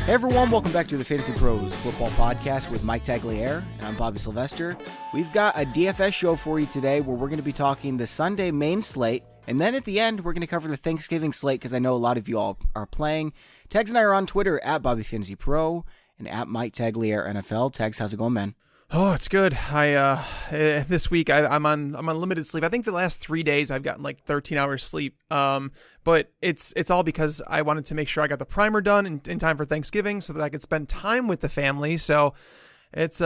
Hey everyone, welcome back to the Fantasy Pros Football Podcast with Mike Tagliere, and I'm Bobby Sylvester. We've got a DFS show for you today where we're going to be talking the Sunday main slate, and then at the end, we're going to cover the Thanksgiving slate because I know a lot of you all are playing. Tags and I are on Twitter at BobbyFantasyPro and at Mike Tagliere NFL. Tags, how's it going, man? Oh, it's good. This week I'm on limited sleep. I think the last 3 days I've gotten like 13 hours sleep. But it's all because I wanted to make sure I got the primer done in time for Thanksgiving so that I could spend time with the family. So it's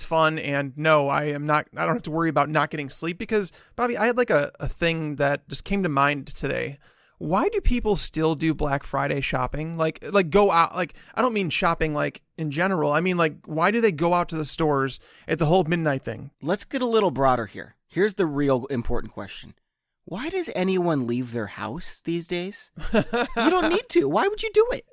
fun. And no, I don't have to worry about not getting sleep because, Bobby, I had like a thing that just came to mind today. Why do people still do Black Friday shopping? Like go out, like, I don't mean shopping like in general. I mean, like, why do they go out to the stores at the whole midnight thing? Let's get a little broader here. Here's the real important question. Why does anyone leave their house these days? You don't need to. Why would you do it?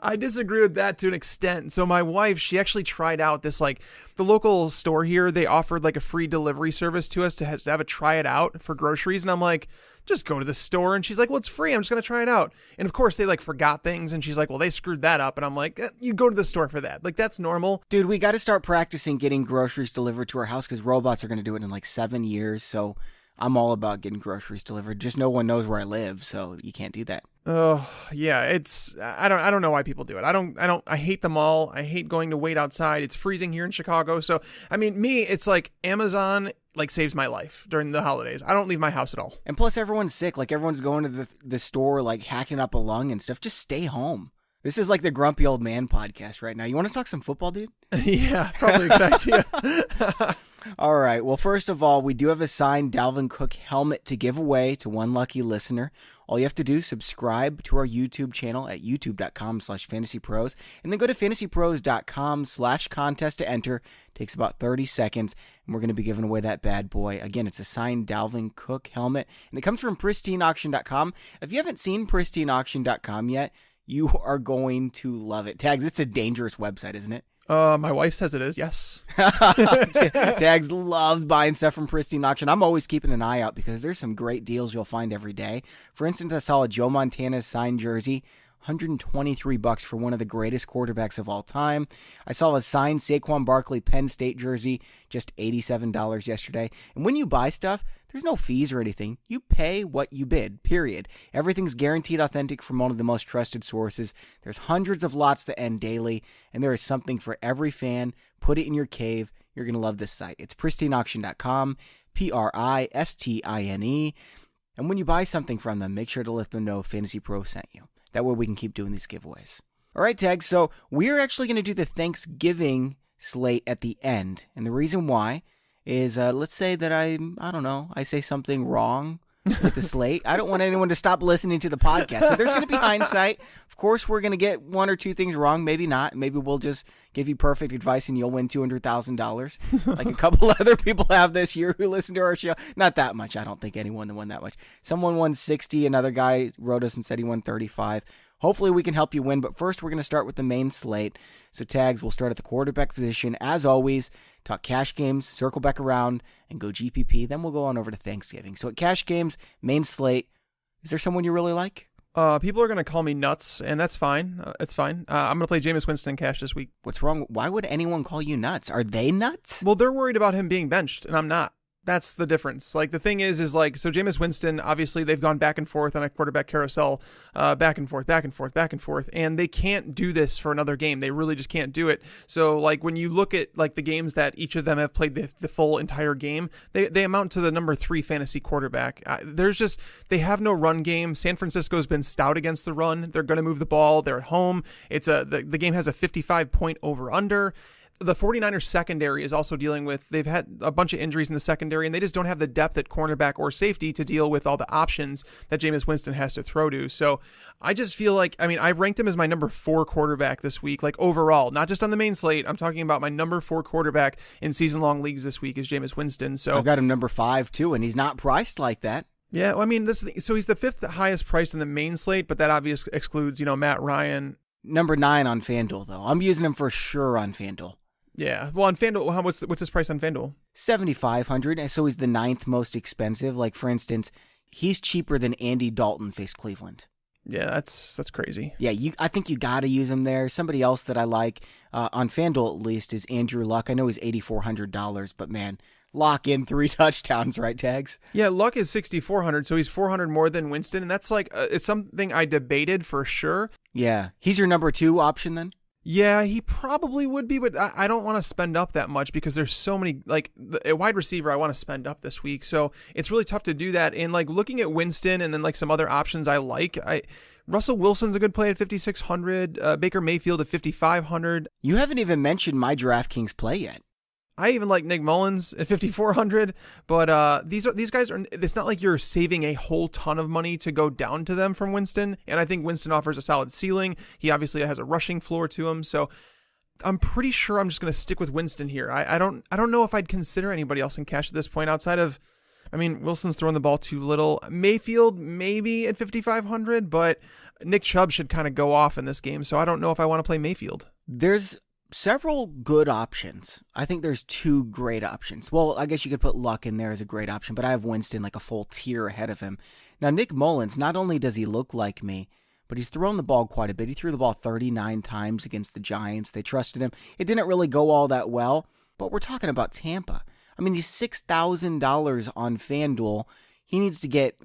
I disagree with that to an extent. So my wife, she actually tried out this, like, the local store here, they offered like a free delivery service to us to have a try it out for groceries. And I'm like, just go to the store. And she's like, well, it's free. I'm just going to try it out. And of course they like forgot things. And she's like, well, they screwed that up. And I'm like, you go to the store for that. Like, that's normal. Dude, we got to start practicing getting groceries delivered to our house because robots are going to do it in like 7 years. So I'm all about getting groceries delivered. Just no one knows where I live, so you can't do that. Oh, yeah, I don't know why people do it. I hate them all. I hate going to wait outside. It's freezing here in Chicago. So, I mean, it's like Amazon like saves my life during the holidays. I don't leave my house at all. And plus everyone's sick. Like everyone's going to the store, like hacking up a lung and stuff. Just stay home. This is like the Grumpy Old Man podcast right now. You want to talk some football, dude? Yeah, probably a good idea. All right. Well, first of all, we do have a signed Dalvin Cook helmet to give away to one lucky listener. All you have to do is subscribe to our YouTube channel at youtube.com/fantasypros and then go to fantasypros.com/contest to enter. It takes about 30 seconds, and we're going to be giving away that bad boy. Again, it's a signed Dalvin Cook helmet, and it comes from pristineauction.com. If you haven't seen pristineauction.com yet, you are going to love it. Tags, it's a dangerous website, isn't it? My wife says it is, yes. Tags loves buying stuff from Pristine Auction. I'm always keeping an eye out because there's some great deals you'll find every day. For instance, I saw a Joe Montana signed jersey, $123 for one of the greatest quarterbacks of all time. I saw a signed Saquon Barkley Penn State jersey, just $87 yesterday. And when you buy stuff, there's no fees or anything. You pay what you bid, period. Everything's guaranteed authentic from one of the most trusted sources. There's hundreds of lots that end daily, and there is something for every fan. Put it in your cave. You're going to love this site. It's pristineauction.com, Pristine. And when you buy something from them, make sure to let them know Fantasy Pro sent you. That way we can keep doing these giveaways. All right, Tags, so we're actually going to do the Thanksgiving slate at the end. And the reason why is, let's say that I say something wrong with the slate. I don't want anyone to stop listening to the podcast. So there's going to be hindsight. Of course, we're going to get one or two things wrong. Maybe not. Maybe we'll just give you perfect advice and you'll win $200,000 like a couple other people have this year who listen to our show. Not that much. I don't think anyone won that much. Someone won 60. Another guy wrote us and said he won 35. Hopefully we can help you win, but first we're going to start with the main slate. So Tags, we'll start at the quarterback position. As always, talk cash games, circle back around, and go GPP. Then we'll go on over to Thanksgiving. So at cash games, main slate, is there someone you really like? People are going to call me nuts, and that's fine. It's fine. I'm going to play Jameis Winston in cash this week. What's wrong? Why would anyone call you nuts? Are they nuts? Well, they're worried about him being benched, and I'm not. That's the difference. Like, the thing is like, so Jameis Winston, obviously they've gone back and forth on a quarterback carousel, back and forth, and they can't do this for another game. They really just can't do it. So like, when you look at like the games that each of them have played the full entire game, they amount to the number 3 fantasy quarterback. They have no run game. San Francisco's been stout against the run. They're going to move the ball. They're at home. The game has a 55-point over under. The 49ers secondary is also dealing with, they've had a bunch of injuries in the secondary, and they just don't have the depth at cornerback or safety to deal with all the options that Jameis Winston has to throw to. So I just feel like, I ranked him as my number 4 quarterback this week, like overall, not just on the main slate. I'm talking about my number 4 quarterback in season-long leagues this week is Jameis Winston. So I've got him number 5 too, and he's not priced like that. Yeah, well, so he's the 5th highest priced in the main slate, but that obviously excludes, Matt Ryan. Number 9 on FanDuel, though. I'm using him for sure on FanDuel. Yeah, well, on FanDuel, what's his price on FanDuel? $7,500, so he's the 9th most expensive. Like, for instance, he's cheaper than Andy Dalton faced Cleveland. Yeah, that's crazy. Yeah, I think you got to use him there. Somebody else that I like, on FanDuel at least, is Andrew Luck. I know he's $8,400, but man, lock in 3 touchdowns, right, Tags? Yeah, Luck is $6,400, so he's $400 more than Winston, and that's like it's something I debated for sure. Yeah, he's your number 2 option then? Yeah, he probably would be, but I don't want to spend up that much because there's so many, like a wide receiver I want to spend up this week. So it's really tough to do that. And like looking at Winston and then like some other options I like, Russell Wilson's a good play at 5,600, Baker Mayfield at 5,500. You haven't even mentioned my DraftKings play yet. I even like Nick Mullens at 5,400, but these guys are. It's not like you're saving a whole ton of money to go down to them from Winston, and I think Winston offers a solid ceiling. He obviously has a rushing floor to him, so I'm pretty sure I'm just going to stick with Winston here. I don't know if I'd consider anybody else in cash at this point outside of, I mean, Wilson's throwing the ball too little. Mayfield maybe at 5,500, but Nick Chubb should kind of go off in this game, so I don't know if I want to play Mayfield. There's several good options. I think there's 2 great options. Well, I guess you could put Luck in there as a great option, but I have Winston like a full tier ahead of him. Now, Nick Mullens, not only does he look like me, but he's thrown the ball quite a bit. He threw the ball 39 times against the Giants. They trusted him. It didn't really go all that well, but we're talking about Tampa. I mean, he's $6,000 on FanDuel. He needs to get,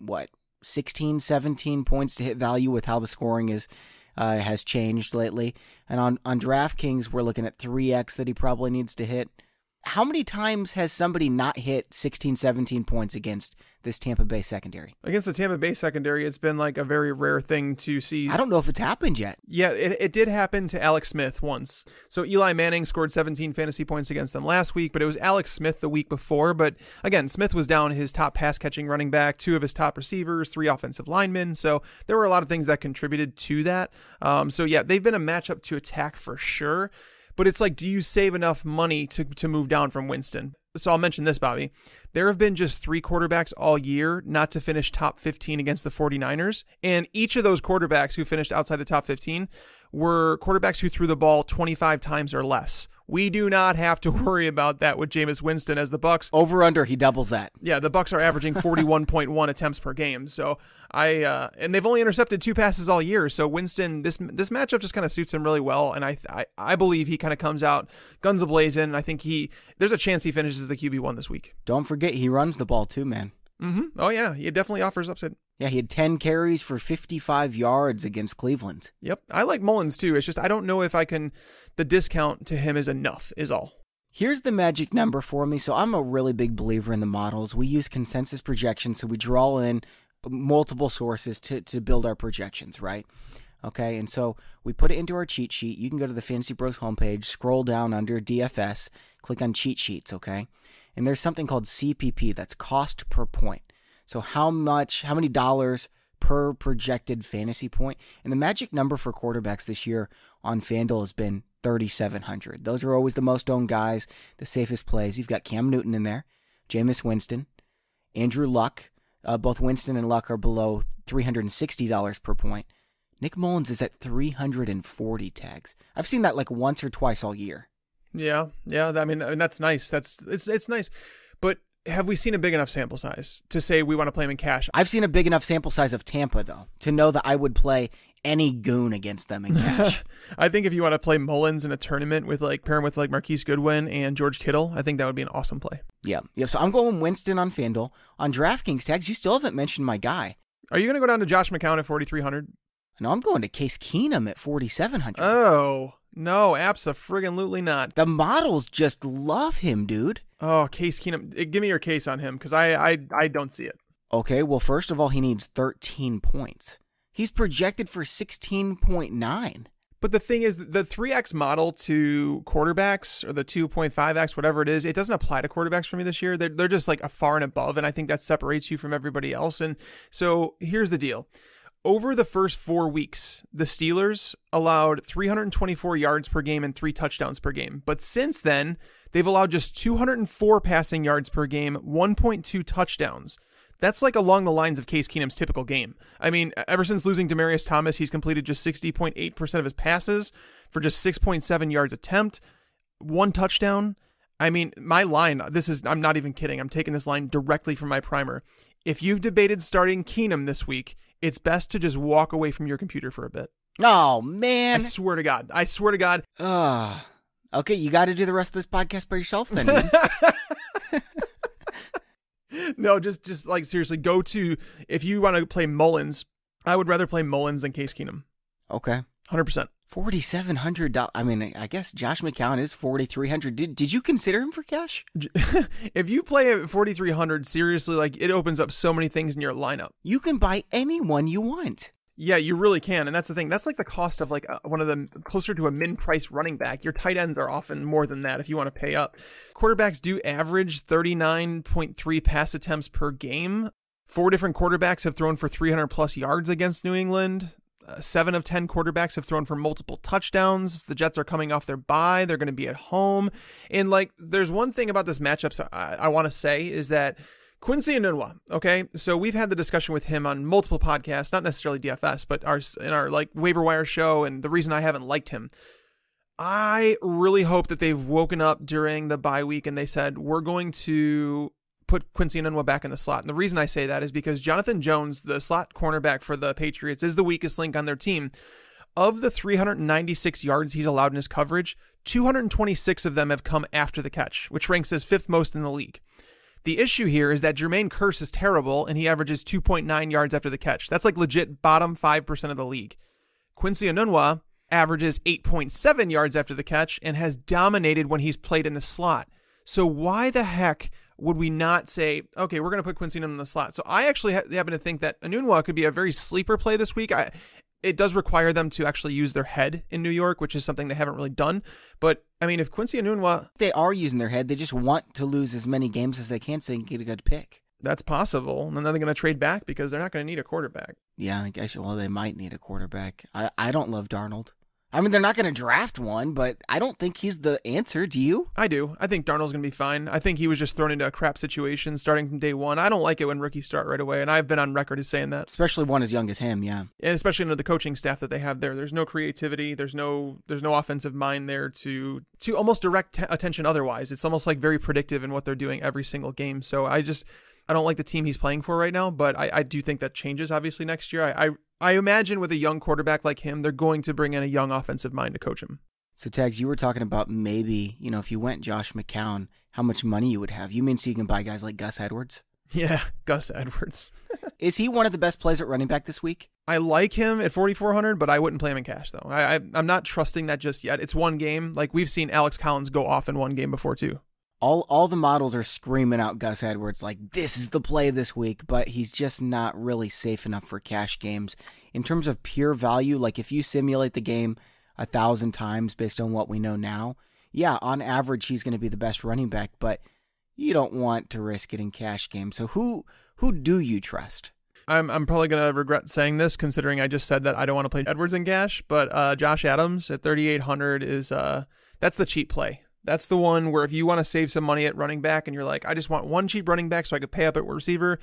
16, 17 points to hit value with how the scoring has changed lately. And on DraftKings, we're looking at 3x that he probably needs to hit. How many times has somebody not hit 16, 17 points against this Tampa Bay secondary? Against the Tampa Bay secondary, it's been like a very rare thing to see. I don't know if it's happened yet. Yeah, it did happen to Alex Smith once. So Eli Manning scored 17 fantasy points against them last week, but it was Alex Smith the week before. But again, Smith was down his top pass catching running back, 2 of his top receivers, 3 offensive linemen. So there were a lot of things that contributed to that. So yeah, they've been a matchup to attack for sure. But it's like, do you save enough money to move down from Winston? So I'll mention this, Bobby. There have been just 3 quarterbacks all year not to finish top 15 against the 49ers. And each of those quarterbacks who finished outside the top 15 were quarterbacks who threw the ball 25 times or less. We do not have to worry about that with Jameis Winston as the Bucs. Over under, he doubles that. Yeah, the Bucs are averaging 41.1 attempts per game. So and they've only intercepted 2 passes all year. So Winston, this matchup just kind of suits him really well. And I believe he kind of comes out guns a-blazing. I think there's a chance he finishes the QB1 this week. Don't forget, he runs the ball too, man. Mm-hmm. Oh yeah, he definitely offers upside. Yeah, he had 10 carries for 55 yards against Cleveland. Yep. I like Mullens too. It's just I don't know if the discount to him is enough, is all. Here's the magic number for me. So I'm a really big believer in the models. We use consensus projections, so we draw in multiple sources to build our projections, right? Okay, and so we put it into our cheat sheet. You can go to the FantasyPros homepage, scroll down under DFS, click on cheat sheets, okay? And there's something called CPP, that's cost per point. So how many dollars per projected fantasy point? And the magic number for quarterbacks this year on FanDuel has been 3,700. Those are always the most owned guys, the safest plays. You've got Cam Newton in there, Jameis Winston, Andrew Luck. Both Winston and Luck are below $360 per point. Nick Mullens is at 340 tags. I've seen that like once or twice all year. Yeah. I mean that's nice. It's nice, but have we seen a big enough sample size to say we want to play him in cash? I've seen a big enough sample size of Tampa, though, to know that I would play any goon against them in cash. I think if you want to play Mullens in a tournament with pair him with Marquise Goodwin and George Kittle, I think that would be an awesome play. Yeah. So I'm going Winston on FanDuel. On DraftKings tags, you still haven't mentioned my guy. Are you going to go down to Josh McCown at 4,300? No, I'm going to Case Keenum at 4,700. Oh, no, abso-friggin-lutely not. The models just love him, dude. Oh, Case Keenum. Give me your case on him, because I don't see it. Okay, well, first of all, he needs 13 points. He's projected for 16.9. But the thing is, the 3x model to quarterbacks, or the 2.5x, whatever it is, it doesn't apply to quarterbacks for me this year. They're just like a far and above, and I think that separates you from everybody else. And so here's the deal. Over the first 4 weeks, the Steelers allowed 324 yards per game and 3 touchdowns per game. But since then, they've allowed just 204 passing yards per game, 1.2 touchdowns. That's like along the lines of Case Keenum's typical game. I mean, ever since losing Demaryius Thomas, he's completed just 60.8% of his passes for just 6.7 yards attempt, 1 touchdown. I mean, my line, I'm not even kidding. I'm taking this line directly from my primer. if you've debated starting Keenum this week, it's best to just walk away from your computer for a bit. Oh, man. I swear to God. Okay, you got to do the rest of this podcast by yourself then, man. No, just like seriously, if you want to play Mullens, I would rather play Mullens than Case Keenum. Okay. 100%. $4,700. I mean, I guess Josh McCown is $4,300. Did you consider him for cash? If you play at $4,300, seriously, like it opens up so many things in your lineup. You can buy anyone you want. Yeah, you really can. And that's the thing. That's like the cost of like one of the closer to a min-price running back. Your tight ends are often more than that if you want to pay up. Quarterbacks do average 39.3 pass attempts per game. 4 different quarterbacks have thrown for 300 plus yards against New England. 7 of 10 quarterbacks have thrown for multiple touchdowns. The Jets are coming off their bye. They're going to be at home. And like, there's one thing about this matchup I want to say is that Quincy Enunwa, okay? So we've had the discussion with him on multiple podcasts, not necessarily DFS, but in our like waiver wire show. And the reason I haven't liked him, I really hope that they've woken up during the bye week and they said, we're going to put Quincy Enunwa back in the slot. And the reason I say that is because Jonathan Jones, the slot cornerback for the Patriots, is the weakest link on their team. Of the 396 yards he's allowed in his coverage, 226 of them have come after the catch, which ranks as 5th most in the league. The issue here is that Jermaine Kearse is terrible, and he averages 2.9 yards after the catch. That's like legit bottom 5% of the league. Quincy Enunwa averages 8.7 yards after the catch and has dominated when he's played in the slot. So why the heck would we not say, okay, we're going to put Quincy Enunwa in the slot? So I actually happen to think that Enunwa could be a very sleeper play this week. It does require them to actually use their head in New York, which is something they haven't really done. But, I mean, if Quincy Enunwa... They are using their head. They just want to lose as many games as they can so they can get a good pick. That's possible. And then they're going to trade back because they're not going to need a quarterback. Yeah, I guess, well, they might need a quarterback. I don't love Darnold. I mean, they're not going to draft one, but I don't think he's the answer. Do you? I do. I think Darnold's going to be fine. I think he was just thrown into a crap situation starting from day one. I don't like it when rookies start right away, and I've been on record as saying that. Especially one as young as him, yeah. And especially under the coaching staff that they have there. There's no creativity. There's no offensive mind there to almost direct attention otherwise. It's almost like very predictive in what they're doing every single game. So I don't like the team he's playing for right now, but I do think that changes obviously next year. I imagine with a young quarterback like him, they're going to bring in a young offensive mind to coach him. So, Tags, you were talking about maybe, if you went Josh McCown, how much money you would have. You mean so you can buy guys like Gus Edwards? Yeah, Gus Edwards. Is he one of the best plays at running back this week? I like him at 4,400, but I wouldn't play him in cash, though. I'm not trusting that just yet. It's one game. Like, we've seen Alex Collins go off in one game before, too. All the models are screaming out Gus Edwards like, this is the play this week, but he's just not really safe enough for cash games. In terms of pure value, like if you simulate the game 1,000 times based on what we know now, yeah, on average, he's going to be the best running back, but you don't want to risk it in cash games. So who do you trust? I'm probably going to regret saying this, considering I just said that I don't want to play Edwards in cash, but Josh Adams at 3,800 is that's the cheap play. That's the one where if you want to save some money at running back and you're like, I just want one cheap running back so I could pay up at receiver,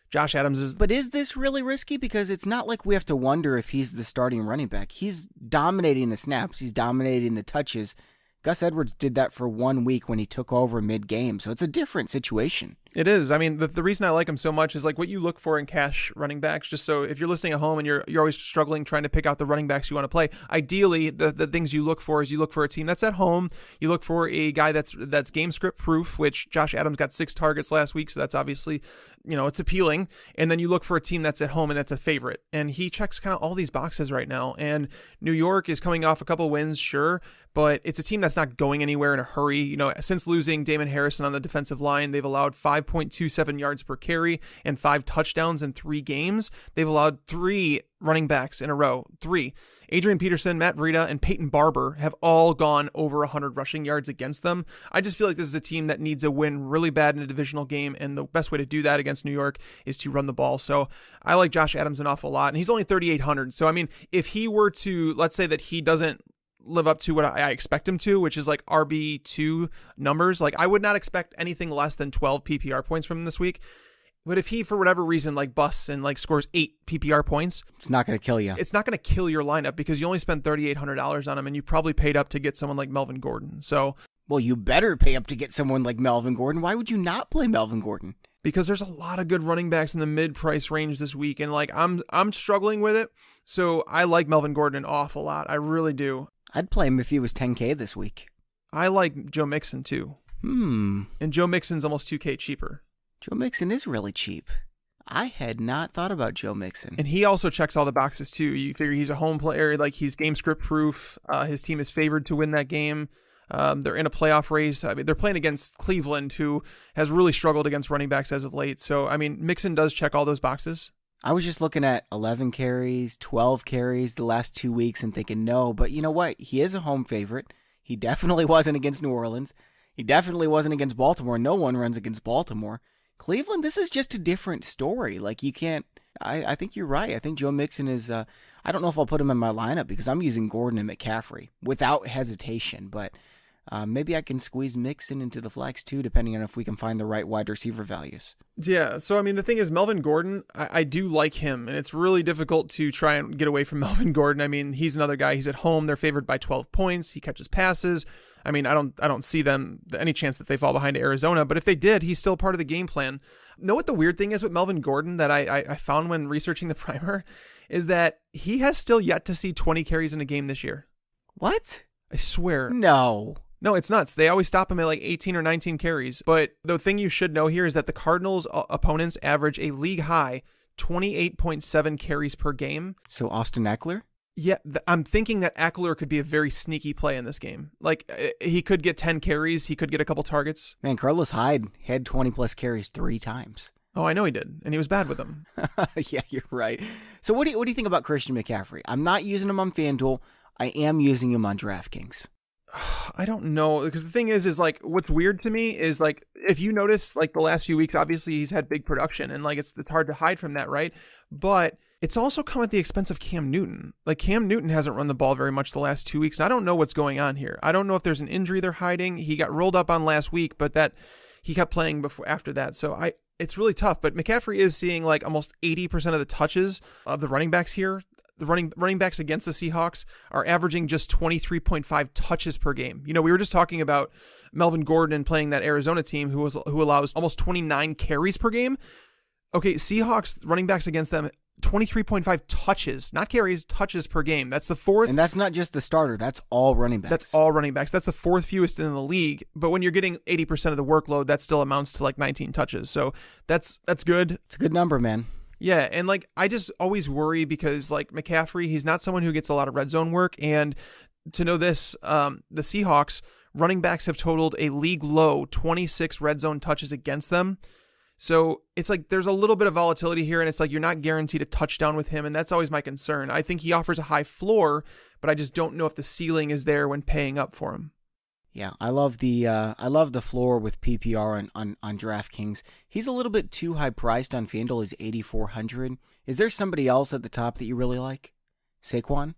Josh Adams is... But is this really risky? Because it's not like we have to wonder if he's the starting running back. He's dominating the snaps. He's dominating the touches. Gus Edwards did that for 1 week when he took over mid-game, so it's a different situation. It is. I mean, the reason I like him so much is like what you look for in cash running backs. Just so if you're listening at home and you're always struggling trying to pick out the running backs you want to play, ideally the things you look for is you look for a team that's at home. You look for a guy that's game script proof, which Josh Adams got 6 targets last week, so that's obviously, it's appealing. And then you look for a team that's at home and that's a favorite. And he checks kind of all these boxes right now. And New York is coming off a couple wins, sure, but it's a team that's not going anywhere in a hurry. Since losing Damon Harrison on the defensive line, they've allowed 5.27 yards per carry and 5 touchdowns in 3 games. They've allowed 3 running backs in a row. 3. Adrian Peterson, Matt Brate, and Peyton Barber have all gone over 100 rushing yards against them. I just feel like this is a team that needs a win really bad in a divisional game, and the best way to do that against New York is to run the ball. So I like Josh Adams an awful lot, and he's only 3,800. So, I mean, if he were to, let's say that he doesn't live up to what I expect him to, which is like RB2 numbers. Like I would not expect anything less than 12 PPR points from him this week. But if he, for whatever reason, like busts and like scores 8 PPR points, it's not going to kill you. It's not going to kill your lineup because you only spent $3,800 on him and you probably paid up to get someone like Melvin Gordon. So, well, you better pay up to get someone like Melvin Gordon. Why would you not play Melvin Gordon? because there's a lot of good running backs in the mid-price range this week, and like I'm struggling with it. So I like Melvin Gordon an awful lot. I really do. I'd play him if he was 10K this week. I like Joe Mixon too. And Joe Mixon's almost 2K cheaper. Joe Mixon is really cheap. I had not thought about Joe Mixon. And he also checks all the boxes too. You figure he's a home player, like he's game script proof. His team is favored to win that game. They're in a playoff race. I mean, they're playing against Cleveland, who has really struggled against running backs as of late. So, I mean, Mixon does check all those boxes. I was just looking at 11 carries, 12 carries the last 2 weeks and thinking, no, but you know what? He is a home favorite. He definitely wasn't against New Orleans. He definitely wasn't against Baltimore. No one runs against Baltimore. Cleveland, this is just a different story. Like, you can't, I think you're right. I think Joe Mixon is, I don't know if I'll put him in my lineup because I'm using Gordon and McCaffrey without hesitation, but maybe I can squeeze Mixon into the flex too, depending on if we can find the right wide receiver values. Yeah, so I mean, the thing is, Melvin Gordon, I do like him, and it's really difficult to try and get away from Melvin Gordon. I mean, he's another guy. He's at home. They're favored by 12 points. He catches passes. I mean, I don't see them any chance that they fall behind Arizona, but if they did, he's still part of the game plan. Know what the weird thing is with Melvin Gordon that I found when researching the primer is that he has still yet to see 20 carries in a game this year. What? I swear. No, it's nuts. They always stop him at like 18 or 19 carries. But the thing you should know here is that the Cardinals' opponents average a league high 28.7 carries per game. So Austin Eckler? Yeah, I'm thinking that Eckler could be a very sneaky play in this game. Like, he could get 10 carries. He could get a couple targets. Man, Carlos Hyde had 20-plus carries 3 times. Oh, I know he did, and he was bad with them. Yeah, you're right. So what do you think about Christian McCaffrey? I'm not using him on FanDuel. I am using him on DraftKings. I don't know, because the thing is like, what's weird to me is like, if you notice like the last few weeks, obviously he's had big production, and like it's hard to hide from that, right? But it's also come at the expense of Cam Newton. Like, Cam Newton hasn't run the ball very much the last 2 weeks, and I don't know what's going on here. I don't know if there's an injury they're hiding. He got rolled up on last week, but that he kept playing after that. So it's really tough. But McCaffrey is seeing like almost 80% of the touches of the running backs here. The running backs against the Seahawks are averaging just 23.5 touches per game. You know, we were just talking about Melvin Gordon and playing that Arizona team who allows almost 29 carries per game. Okay, Seahawks running backs against them, 23.5 touches, not carries, touches per game. That's the fourth. And that's not just the starter. That's all running backs. That's all running backs. That's the fourth fewest in the league. But when you're getting 80% of the workload, that still amounts to like 19 touches. So that's good. It's a good number, man. Yeah, and like I just always worry because like McCaffrey, he's not someone who gets a lot of red zone work. And to know this, the Seahawks running backs have totaled a league low 26 red zone touches against them. So it's like there's a little bit of volatility here, and it's like you're not guaranteed a touchdown with him, and that's always my concern. I think he offers a high floor, but I just don't know if the ceiling is there when paying up for him. Yeah, I love the floor with PPR on DraftKings. He's a little bit too high priced on FanDuel. He's 8,400. Is there somebody else at the top that you really like? Saquon?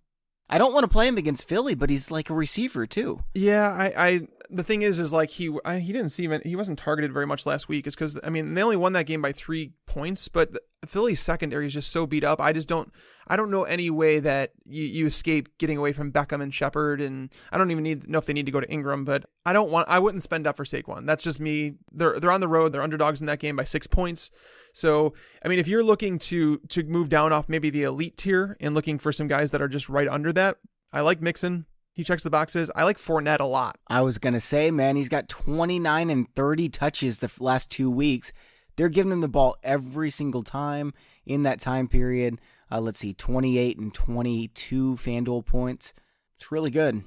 I don't want to play him against Philly, but he's like a receiver too. Yeah, the thing is like he didn't see him. He wasn't targeted very much last week. Is because I mean they only won that game by 3 points, but Philly's secondary is just so beat up. I don't know any way that you escape getting away from Beckham and Shepard, and I don't even know if they need to go to Ingram. But I wouldn't spend up for Saquon. That's just me. They're on the road. They're underdogs in that game by 6 points. So I mean, if you're looking to move down off maybe the elite tier and looking for some guys that are just right under that, I like Mixon. He checks the boxes. I like Fournette a lot. I was going to say, man, he's got 29 and 30 touches the last 2 weeks. They're giving him the ball every single time in that time period. Let's see, 28 and 22 FanDuel points. It's really good.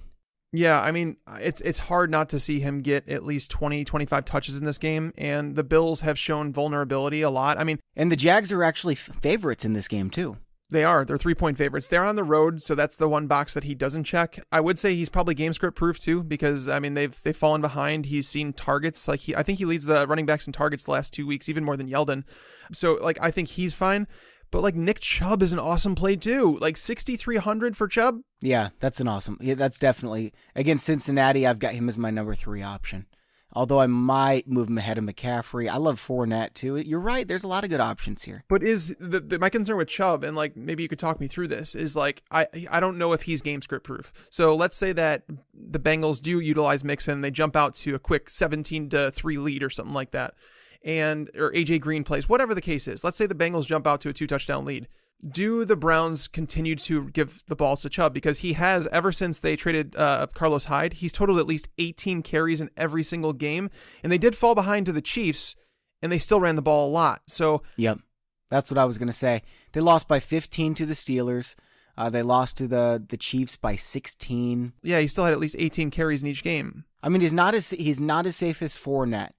Yeah, I mean, it's hard not to see him get at least 20, 25 touches in this game, and the Bills have shown vulnerability a lot. I mean, and the Jags are actually favorites in this game too. They are. They're 3-point favorites. They're on the road, so that's the one box that he doesn't check. I would say he's probably game script proof too, because I mean they've fallen behind. He's seen targets. Like I think he leads the running backs in targets the last 2 weeks, even more than Yeldon. So like I think he's fine. But like Nick Chubb is an awesome play too. Like 6,300 for Chubb. Yeah, that's an awesome. Yeah, that's definitely against Cincinnati. I've got him as my number 3 option. Although I might move him ahead of McCaffrey. I love Fournette too. You're right. There's a lot of good options here. But is my concern with Chubb, and like maybe you could talk me through this, is like I don't know if he's game script proof. So let's say that the Bengals do utilize Mixon. They jump out to a quick 17-3 lead or something like that. or AJ Green plays, whatever the case is. Let's say the Bengals jump out to a 2-touchdown lead. Do the Browns continue to give the balls to Chubb? Because he has, ever since they traded Carlos Hyde, he's totaled at least 18 carries in every single game. And they did fall behind to the Chiefs, and they still ran the ball a lot. So, yep, that's what I was going to say. They lost by 15 to the Steelers. They lost to the Chiefs by 16. Yeah, he still had at least 18 carries in each game. I mean, he's not as safe as Fournette,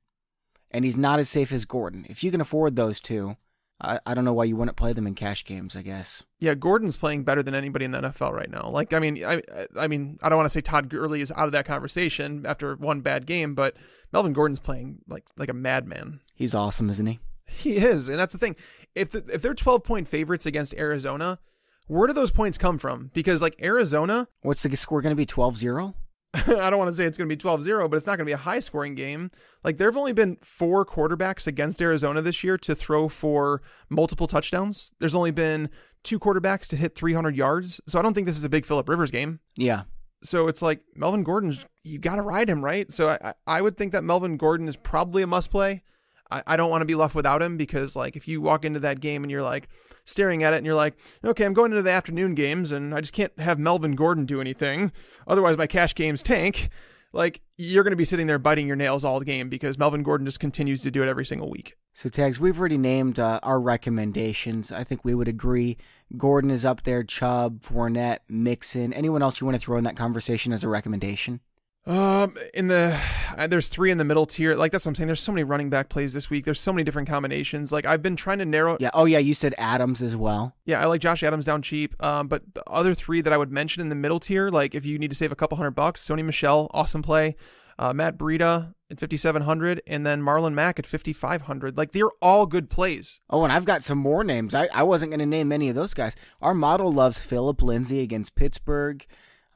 and he's not as safe as Gordon. If you can afford those two, I don't know why you wouldn't play them in cash games, I guess. Yeah, Gordon's playing better than anybody in the NFL right now. Like, I mean, I don't want to say Todd Gurley is out of that conversation after one bad game, but Melvin Gordon's playing like a madman. He's awesome, isn't he? He is, and that's the thing. If they're 12-point favorites against Arizona, where do those points come from? Because, like, Arizona... What's the score going to be, 12-0? I don't want to say it's going to be 12-0, but it's not going to be a high-scoring game. Like, there have only been 4 quarterbacks against Arizona this year to throw for multiple touchdowns. There's only been 2 quarterbacks to hit 300 yards. So I don't think this is a big Phillip Rivers game. Yeah. So it's like, Melvin Gordon, you got to ride him, right? So I would think that Melvin Gordon is probably a must-play. I don't want to be left without him because, like, if you walk into that game and you're, like, staring at it and you're like, okay, I'm going into the afternoon games and I just can't have Melvin Gordon do anything. Otherwise, my cash games tank. Like, you're going to be sitting there biting your nails all game because Melvin Gordon just continues to do it every single week. So, Tags, we've already named our recommendations. I think we would agree. Gordon is up there, Chubb, Fournette, Mixon. Anyone else you want to throw in that conversation as a recommendation? There's 3 in the middle tier. Like, that's what I'm saying. There's so many running back plays this week. There's so many different combinations. Like, I've been trying to narrow. Yeah. Oh, yeah. You said Adams as well. Yeah. I like Josh Adams down cheap. But the other 3 that I would mention in the middle tier, like if you need to save a couple $100, Sony Michel, awesome play. Matt Breida at 5,700 and then Marlon Mack at 5,500. Like, they're all good plays. Oh, and I've got some more names. I wasn't going to name any of those guys. Our model loves Phillip Lindsay against Pittsburgh.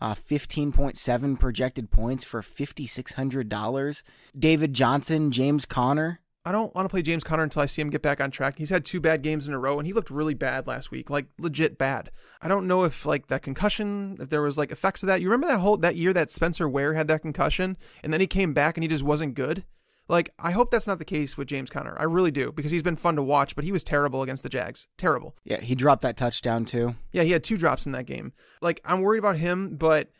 15.7 projected points for $5,600. David Johnson, James Conner. I don't want to play James Conner until I see him get back on track. He's had 2 bad games in a row, and he looked really bad last week, like legit bad. I don't know if like that concussion, if there was like effects of that. You remember that year that Spencer Ware had that concussion, and then he came back and he just wasn't good? Like, I hope that's not the case with James Conner. I really do, because he's been fun to watch, but he was terrible against the Jags. Terrible. Yeah, he dropped that touchdown too. Yeah, he had 2 drops in that game. Like, I'm worried about him, but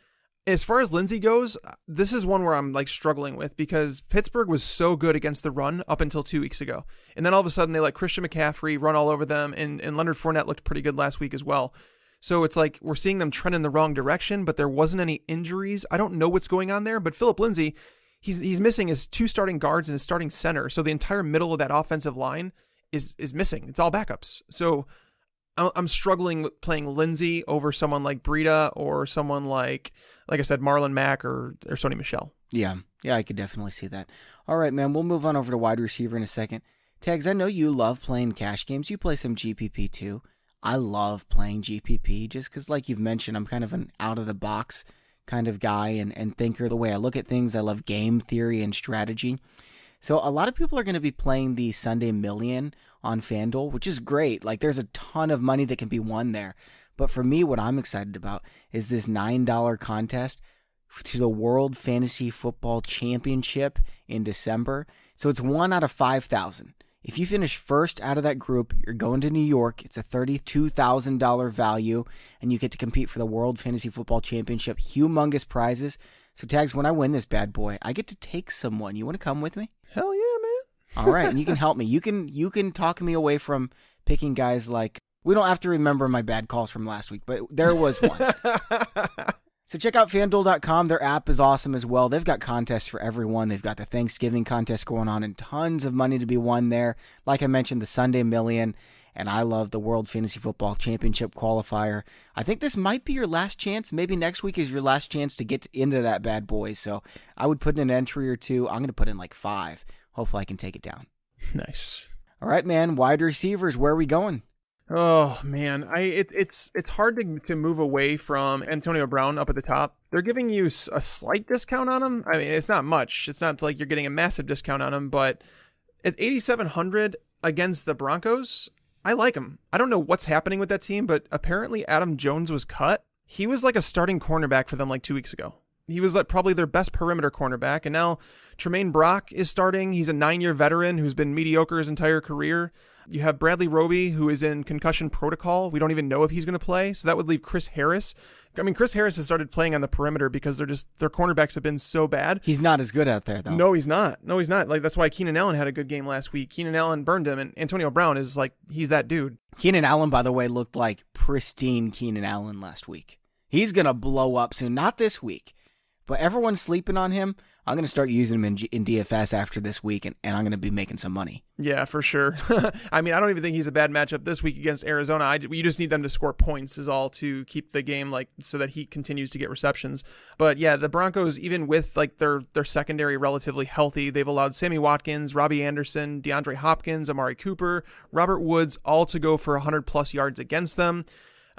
as far as Lindsey goes, this is one where I'm like struggling with because Pittsburgh was so good against the run up until 2 weeks ago. And then all of a sudden they let Christian McCaffrey run all over them, and Leonard Fournette looked pretty good last week as well. So it's like we're seeing them trend in the wrong direction, but there wasn't any injuries. I don't know what's going on there, but Phillip Lindsay, he's missing his 2 starting guards and his starting center. So the entire middle of that offensive line is missing. It's all backups. So I'm struggling with playing Lindsay over someone like Breida or someone like I said, Marlon Mack or Sony Michel. Yeah, I could definitely see that. All right, man, we'll move on over to wide receiver in a second. Tags, I know you love playing cash games. You play some GPP too. I love playing GPP just because, like you've mentioned, I'm kind of an out-of-the-box kind of guy and thinker. The way I look at things, I love game theory and strategy. So a lot of people are going to be playing the Sunday Million on FanDuel, which is great. Like, there's a ton of money that can be won there. But for me, what I'm excited about is this $9 contest to the World Fantasy Football Championship in December. So it's 1 out of 5,000. If you finish first out of that group, you're going to New York. It's a $32,000 value, and you get to compete for the World Fantasy Football Championship. Humongous prizes. So, Tags, when I win this bad boy, I get to take someone. You want to come with me? Hell yeah, man. All right, and you can help me. You can talk me away from picking guys like, we don't have to remember my bad calls from last week, but there was one. So check out FanDuel.com. Their app is awesome as well. They've got contests for everyone. They've got the Thanksgiving contest going on and tons of money to be won there. Like I mentioned, the Sunday Million, and I love the World Fantasy Football Championship qualifier. I think this might be your last chance. Maybe next week is your last chance to get into that bad boy. So I would put in an entry or 2. I'm going to put in like 5. Hopefully I can take it down. Nice. All right, man. Wide receivers, where are we going? Oh man, it's hard to move away from Antonio Brown up at the top. They're giving you a slight discount on him. I mean, it's not much. It's not like you're getting a massive discount on him, but at 8,700 against the Broncos, I like him. I don't know what's happening with that team, but apparently Adam Jones was cut. He was like a starting cornerback for them like 2 weeks ago. He was like probably their best perimeter cornerback. And now Tremaine Brock is starting. He's a 9-year veteran who's been mediocre his entire career. You have Bradley Roby, who is in concussion protocol. We don't even know if he's going to play. So that would leave Chris Harris. I mean, Chris Harris has started playing on the perimeter because their cornerbacks have been so bad. He's not as good out there, though. No, he's not. Like, that's why Keenan Allen had a good game last week. Keenan Allen burned him, and Antonio Brown is like, he's that dude. Keenan Allen, by the way, looked like pristine Keenan Allen last week. He's going to blow up soon. Not this week, but everyone's sleeping on him. I'm going to start using him in DFS after this week, and I'm going to be making some money. Yeah, for sure. I mean, I don't even think he's a bad matchup this week against Arizona. You just need them to score points is all to keep the game so that he continues to get receptions. But yeah, the Broncos, even with like their secondary relatively healthy, they've allowed Sammy Watkins, Robbie Anderson, DeAndre Hopkins, Amari Cooper, Robert Woods all to go for 100+ yards against them.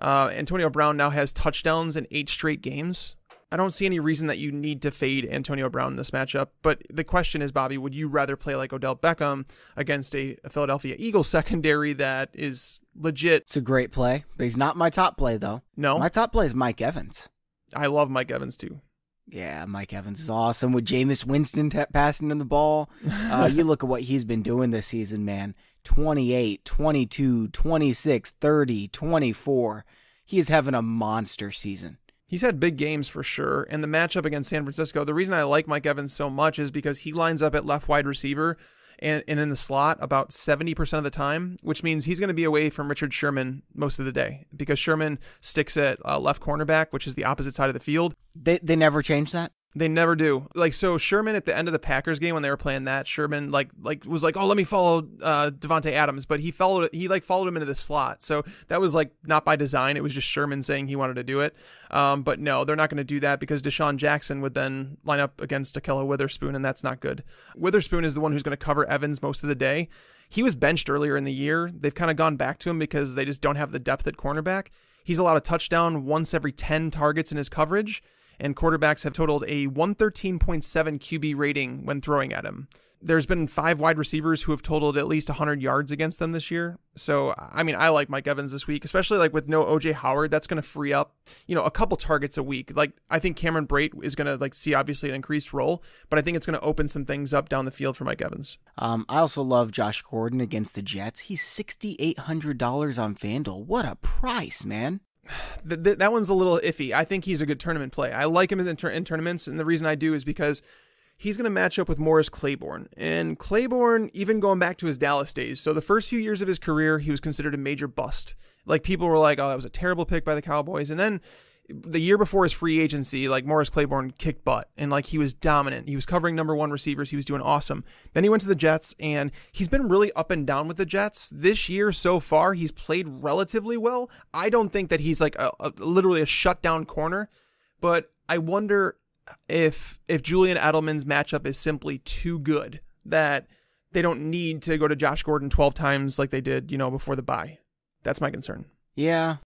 Antonio Brown now has touchdowns in 8 straight games. I don't see any reason that you need to fade Antonio Brown in this matchup. But the question is, Bobby, would you rather play like Odell Beckham against a Philadelphia Eagles secondary that is legit? It's a great play, but he's not my top play, though. No? My top play is Mike Evans. I love Mike Evans, too. Yeah, Mike Evans is awesome with Jameis Winston passing him the ball. You look at what he's been doing this season, man. 28, 22, 26, 30, 24. He is having a monster season. He's had big games for sure. And the matchup against San Francisco, the reason I like Mike Evans so much is because he lines up at left wide receiver and in the slot about 70% of the time, which means he's going to be away from Richard Sherman most of the day because Sherman sticks at left cornerback, which is the opposite side of the field. They never change that? They never do. Like, so Sherman at the end of the Packers game when they were playing that, Sherman was like, oh, let me follow Devontae Adams, but he followed him into the slot. So that was like not by design. It was just Sherman saying he wanted to do it. But no, they're not going to do that because Deshaun Jackson would then line up against Ahkello Witherspoon, and that's not good. Witherspoon is the one who's going to cover Evans most of the day. He was benched earlier in the year. They've kind of gone back to him because they just don't have the depth at cornerback. He's allowed a touchdown once every 10 targets in his coverage. And quarterbacks have totaled a 113.7 QB rating when throwing at him. There's been 5 wide receivers who have totaled at least 100 yards against them this year. So, I mean, I like Mike Evans this week, especially like with no OJ Howard. That's going to free up, a couple targets a week. Like, I think Cameron Brate is going to see obviously an increased role, but I think it's going to open some things up down the field for Mike Evans. I also love Josh Gordon against the Jets. He's $6,800 on FanDuel. What a price, man. That one's a little iffy. I think he's a good tournament play. I like him in tournaments, and the reason I do is because he's going to match up with Morris Claiborne. And Claiborne, even going back to his Dallas days, so the first few years of his career, he was considered a major bust. Like, people were like, oh, that was a terrible pick by the Cowboys. And then the year before his free agency, like, Morris Claiborne kicked butt, and like, he was dominant. He was covering number 1 receivers. He was doing awesome. Then he went to the Jets, and he's been really up and down with the Jets. This year so far, he's played relatively well. I don't think that he's like literally a shutdown corner, but I wonder if Julian Edelman's matchup is simply too good that they don't need to go to Josh Gordon 12 times like they did, before the bye. That's my concern. Yeah.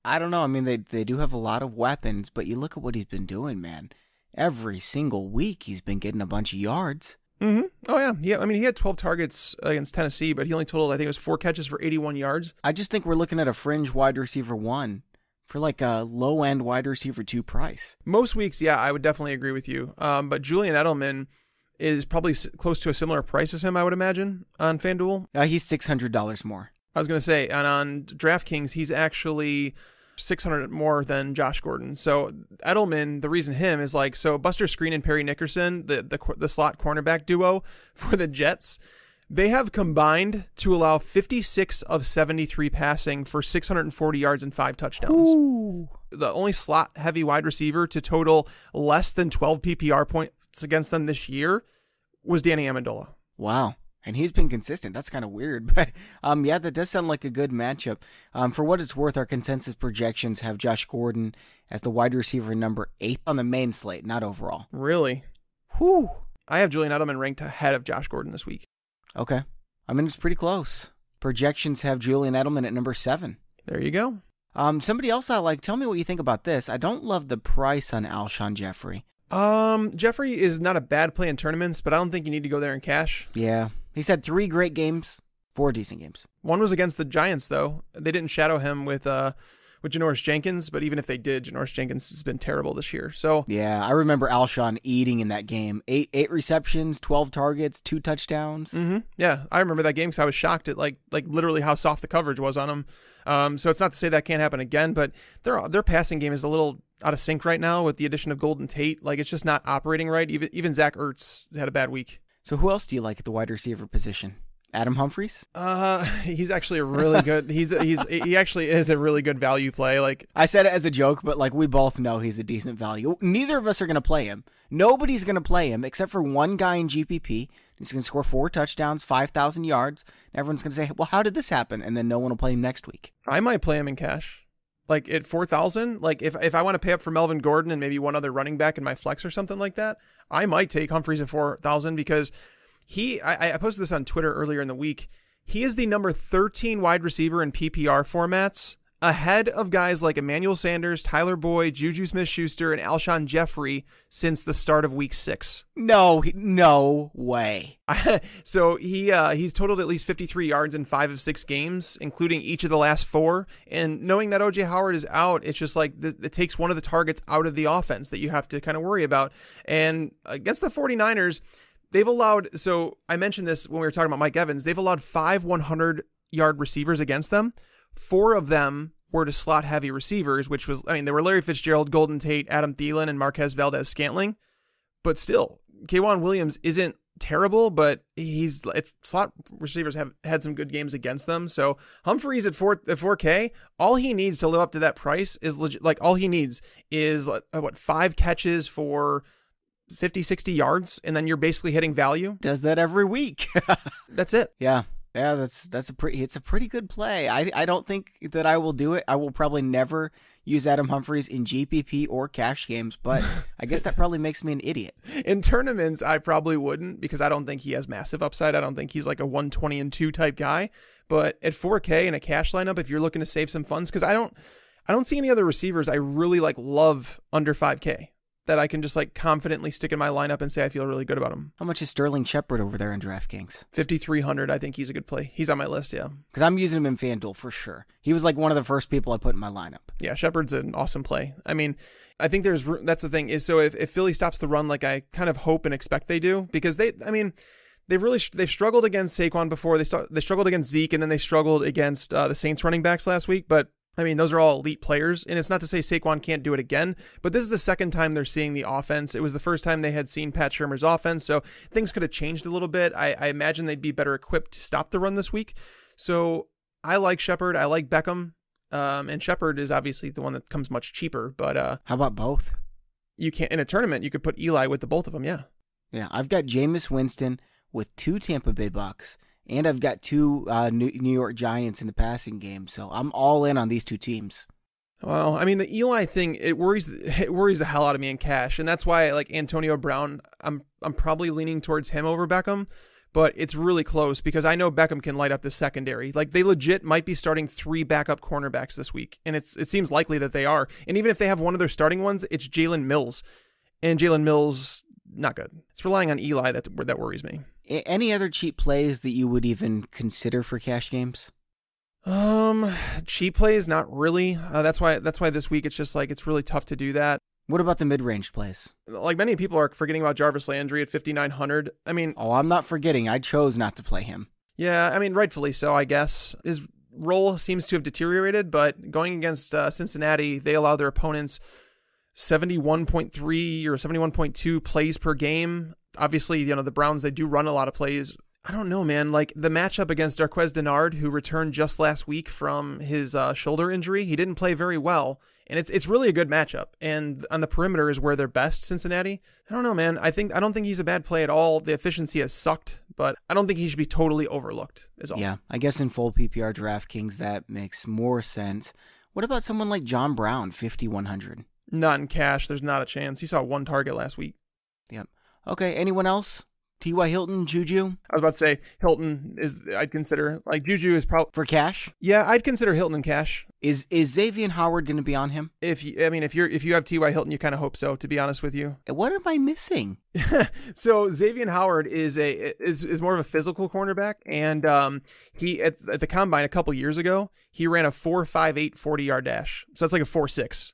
I don't know. I mean, they do have a lot of weapons, but you look at what he's been doing, man. Every single week, he's been getting a bunch of yards. Mm-hmm. Oh, yeah. Yeah. I mean, he had 12 targets against Tennessee, but he only totaled, I think it was 4 catches for 81 yards. I just think we're looking at a fringe wide receiver 1 for like a low-end wide receiver 2 price. Most weeks, yeah, I would definitely agree with you. But Julian Edelman is probably close to a similar price as him, I would imagine, on FanDuel. He's $600 more. I was going to say, and on DraftKings, he's actually $600 more than Josh Gordon. So Edelman, the reason him is like, so Buster Skrine and Perry Nickerson, the slot cornerback duo for the Jets, they have combined to allow 56 of 73 passing for 640 yards and 5 touchdowns. Ooh. The only slot heavy wide receiver to total less than 12 PPR points against them this year was Danny Amendola. Wow. And he's been consistent. That's kind of weird. But yeah, that does sound like a good matchup. For what it's worth, our consensus projections have Josh Gordon as the wide receiver number 8 on the main slate, not overall. Really? Whew. I have Julian Edelman ranked ahead of Josh Gordon this week. Okay. I mean, it's pretty close. Projections have Julian Edelman at number 7. There you go. Somebody else I like, tell me what you think about this. I don't love the price on Alshon Jeffrey. Jeffrey is not a bad play in tournaments, but I don't think you need to go there in cash. Yeah. He's had 3 great games, 4 decent games. One was against the Giants, though. They didn't shadow him with with Janoris Jenkins, but even if they did, Janoris Jenkins has been terrible this year. So yeah, I remember Alshon eating in that game. Eight receptions, 12 targets, 2 touchdowns. Mm-hmm. Yeah, I remember that game because I was shocked at like literally how soft the coverage was on him. So it's not to say that can't happen again, but their passing game is a little out of sync right now with the addition of Golden Tate. Like, it's just not operating right. Even Zach Ertz had a bad week. So who else do you like at the wide receiver position? Adam Humphries? He's actually a really good. He actually is a really good value play. Like, I said it as a joke, but like we both know he's a decent value. Neither of us are going to play him. Nobody's going to play him except for one guy in GPP. He's going to score 4 touchdowns, 5,000 yards. And everyone's going to say, "Well, how did this happen?" And then no one will play him next week. I might play him in cash. Like at 4,000, like if I want to pay up for Melvin Gordon and maybe one other running back in my flex or something like that, I might take Humphries at 4,000 because I posted this on Twitter earlier in the week. He is the number 13 wide receiver in PPR formats, ahead of guys like Emmanuel Sanders, Tyler Boyd, Juju Smith-Schuster, and Alshon Jeffrey since the start of week 6. No way. So he's totaled at least 53 yards in 5 of 6 games, including each of the last 4. And knowing that O.J. Howard is out, it's just like it takes one of the targets out of the offense that you have to kind of worry about. And against the 49ers, they've allowed, so I mentioned this when we were talking about Mike Evans, they've allowed 5 100-yard receivers against them. 4 of them were to slot-heavy receivers, which was, they were Larry Fitzgerald, Golden Tate, Adam Thielen, and Marquez Valdez-Scantling. But still, K'Wan Williams isn't terrible, but slot receivers have had some good games against them. So Humphries at 4K, all he needs to live up to that price is legit. Like, all he needs is 5 catches for 50, 60 yards, and then you're basically hitting value. Does that every week. That's it. Yeah, it's a pretty good play. I don't think that I will do it. I will probably never use Adam Humphries in GPP or cash games, but I guess that probably makes me an idiot. In tournaments, I probably wouldn't because I don't think he has massive upside. I don't think he's like a 120-2 type guy. But at 4K in a cash lineup, if you're looking to save some funds, because I don't see any other receivers I really love under 5K. That I can just confidently stick in my lineup and say I feel really good about him. How much is Sterling Shepard over there in DraftKings? 5,300. I think he's a good play. He's on my list, yeah. Because I'm using him in FanDuel for sure. He was one of the first people I put in my lineup. Yeah, Shepard's an awesome play. I think that's the thing is, so if Philly stops the run like I kind of hope and expect they do, because they've struggled against Saquon before. They struggled against Zeke, and then they struggled against the Saints running backs last week, but those are all elite players, and it's not to say Saquon can't do it again, but this is the second time they're seeing the offense. It was the first time they had seen Pat Shurmur's offense, so things could have changed a little bit. I imagine they'd be better equipped to stop the run this week. So I like Shepard. I like Beckham, and Shepard is obviously the one that comes much cheaper, but how about both? You can't, in a tournament, you could put Eli with the both of them, yeah. Yeah, I've got Jameis Winston with 2 Tampa Bay Bucks. And I've got 2 New York Giants in the passing game, so I'm all in on these 2 teams. Well, the Eli thing, it worries the hell out of me in cash, and that's why Antonio Brown, I'm probably leaning towards him over Beckham, but it's really close because I know Beckham can light up the secondary. They legit might be starting 3 backup cornerbacks this week, and it seems likely that they are. And even if they have one of their starting ones, it's Jalen Mills, and Jalen Mills not good. It's relying on Eli that worries me. Any other cheap plays that you would even consider for cash games? Cheap plays, not really. That's why this week it's just it's really tough to do that. What about the mid-range plays? Many people are forgetting about Jarvis Landry at 5,900. I'm not forgetting. I chose not to play him. Yeah, rightfully so, I guess. His role seems to have deteriorated, but going against Cincinnati, they allow their opponents 71.3 or 71.2 plays per game. Obviously, the Browns, they do run a lot of plays. I don't know, man. The matchup against Darqueze Dennard, who returned just last week from his shoulder injury, he didn't play very well. And it's really a good matchup. And on the perimeter is where they're best, Cincinnati. I don't know, man. I don't think he's a bad play at all. The efficiency has sucked, but I don't think he should be totally overlooked is all. Yeah, I guess in full PPR DraftKings, that makes more sense. What about someone like John Brown, 5,100? Not in cash. There's not a chance. He saw 1 target last week. Yep. Okay, anyone else? T.Y. Hilton, Juju? I was about to say Hilton I'd consider. Like Juju is probably For cash? Yeah, I'd consider Hilton in cash. Is Xavier Howard going to be on him? If you have T.Y. Hilton, you kind of hope so, to be honest with you. What am I missing? So Xavier Howard is more of a physical cornerback, and he at the combine a couple years ago, he ran a 4.58 40-yard dash. So that's like a 4.6.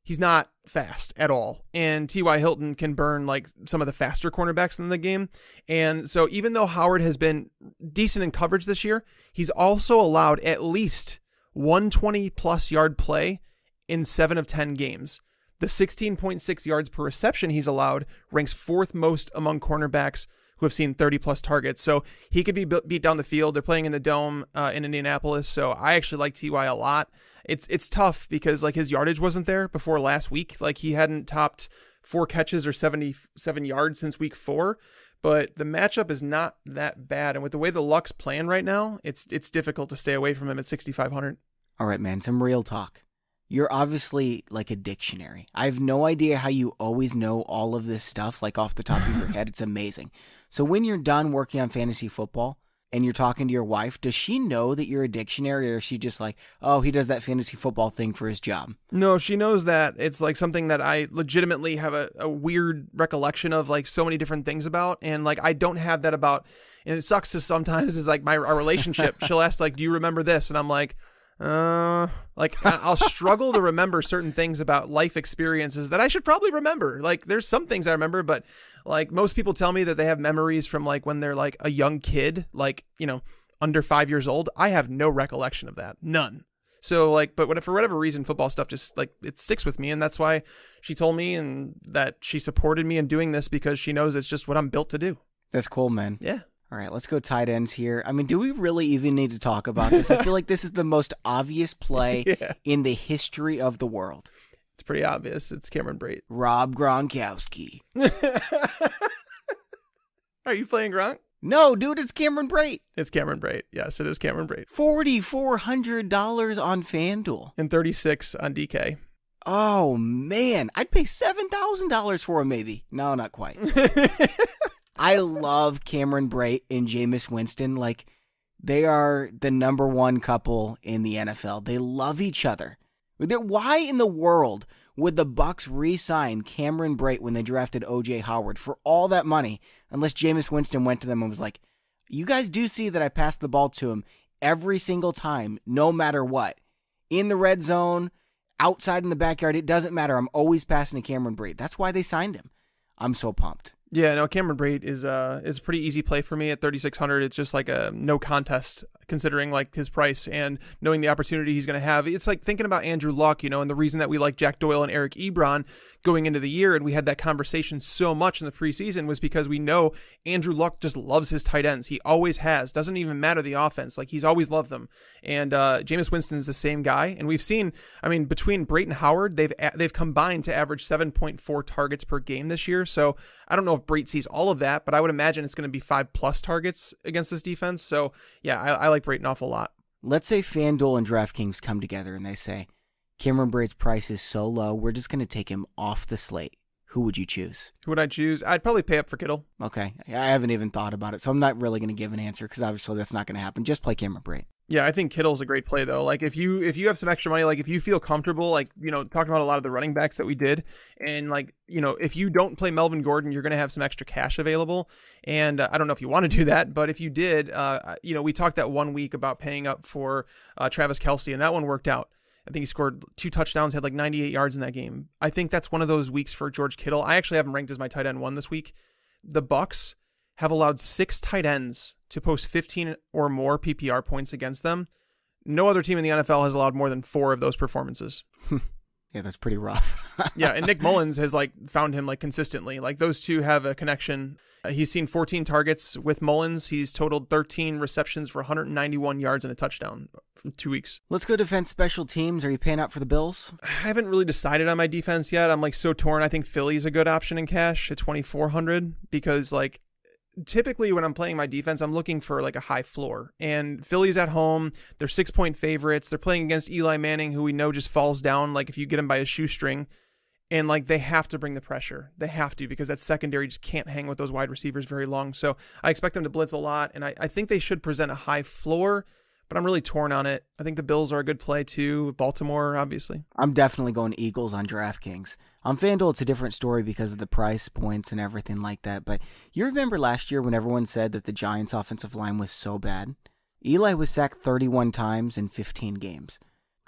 He's not fast at all. And T.Y. Hilton can burn like some of the faster cornerbacks in the game. And so even though Howard has been decent in coverage this year, he's also allowed at least 120 plus yard play in 7 of 10 games. The 16.6 yards per reception he's allowed ranks 4th most among cornerbacks who have seen 30 plus targets. So he could be beat down the field. They're playing in the Dome in Indianapolis. So I actually like T.Y. a lot. It's tough because like his yardage wasn't there before last week. Like he hadn't topped 4 catches or 77 yards since week 4, but the matchup is not that bad. And with the way the Luck's playing right now, it's difficult to stay away from him at 6,500. All right, man, some real talk. You're obviously like a dictionary. I have no idea how you always know all of this stuff like off the top of your head. It's amazing. So when you're done working on fantasy football and you're talking to your wife, does she know that you're a dictionary, or is she just like, oh, he does that fantasy football thing for his job? No, she knows that it's like something that I legitimately have a weird recollection of, like so many different things about. And like, I don't have that about, and it sucks to sometimes is like our relationship. She'll ask like, do you remember this? And I'm like I'll struggle to remember certain things about life experiences that I should probably remember. Like there's some things I remember, but like most people tell me that they have memories from like when they're like a young kid, like, you know, under 5 years old. I have no recollection of that. None. So like, but for whatever reason, football stuff just like it sticks with me. And that's why she told me and that she supported me in doing this, because she knows it's just what I'm built to do. That's cool, man. Yeah. All right, let's go tight ends here. I mean, do we really even need to talk about this? I feel like this is the most obvious play in the history of the world. It's pretty obvious. It's Cameron Brate. Rob Gronkowski. Are you playing Gronk? No, dude, it's Cameron Brate. It's Cameron Brate. Yes, it is Cameron Brate. $4,400 on FanDuel. And 36 on DK. Oh, man. I'd pay $7,000 for him, maybe. No, not quite. I love Cameron Brate and Jameis Winston. Like, they are the number one couple in the NFL. They love each other. Why in the world would the Bucs re-sign Cameron Brate when they drafted O.J. Howard for all that money, unless Jameis Winston went to them and was like, you guys do see that I passed the ball to him every single time, no matter what. In the red zone, outside in the backyard, it doesn't matter. I'm always passing to Cameron Brate. That's why they signed him. I'm so pumped. Yeah, no, Cameron Brate is a pretty easy play for me at 3,600. It's just like a no contest considering like his price and knowing the opportunity he's going to have. It's like thinking about Andrew Luck, you know, and the reason that we like Jack Doyle and Eric Ebron going into the year, and we had that conversation so much in the preseason, was because we know Andrew Luck just loves his tight ends. He always has. Doesn't even matter the offense. Like he's always loved them. And Jameis Winston is the same guy. And we've seen, I mean, between Brate and Howard, they've combined to average 7.4 targets per game this year. So I don't know if Brate sees all of that, but I would imagine it's going to be 5+ targets against this defense. So yeah, I like Brate an awful lot. Let's say FanDuel and DraftKings come together and they say, Cameron Brate's price is so low, we're just going to take him off the slate. Who would you choose? Who would I choose? I'd probably pay up for Kittle. Okay. I haven't even thought about it, so I'm not really going to give an answer because obviously that's not going to happen. Just play Cameron Brate. Yeah, I think Kittle's a great play though. Like if you have some extra money, like if you feel comfortable, like, you know, talking about a lot of the running backs that we did, and like, you know, if you don't play Melvin Gordon, you're going to have some extra cash available. And I don't know if you want to do that, but if you did, you know, we talked that 1 week about paying up for Travis Kelce, and that one worked out. I think he scored 2 touchdowns, had like 98 yards in that game. I think that's one of those weeks for George Kittle. I actually have him ranked as my tight end 1 this week. The Bucs have allowed 6 tight ends to post 15 or more PPR points against them. No other team in the NFL has allowed more than 4 of those performances. Yeah, that's pretty rough. Yeah, and Nick Mullens has like found him like consistently. Like those two have a connection. He's seen 14 targets with Mullens. He's totaled 13 receptions for 191 yards and a touchdown from 2 weeks. Let's go defense special teams. Are you paying out for the Bills? I haven't really decided on my defense yet. I'm like so torn. I think Philly's a good option in cash at 2,400 because like typically when I'm playing my defense, I'm looking for like a high floor, and Philly's at home. They're 6-point favorites. They're playing against Eli Manning, who we know just falls down like if you get him by a shoestring. And like they have to bring the pressure. They have to, because that secondary just can't hang with those wide receivers very long. So I expect them to blitz a lot. And I think they should present a high floor, but I'm really torn on it. I think the Bills are a good play too. Baltimore, obviously. I'm definitely going Eagles on DraftKings. On FanDuel, it's a different story because of the price points and everything like that. But you remember last year when everyone said that the Giants' offensive line was so bad? Eli was sacked 31 times in 15 games.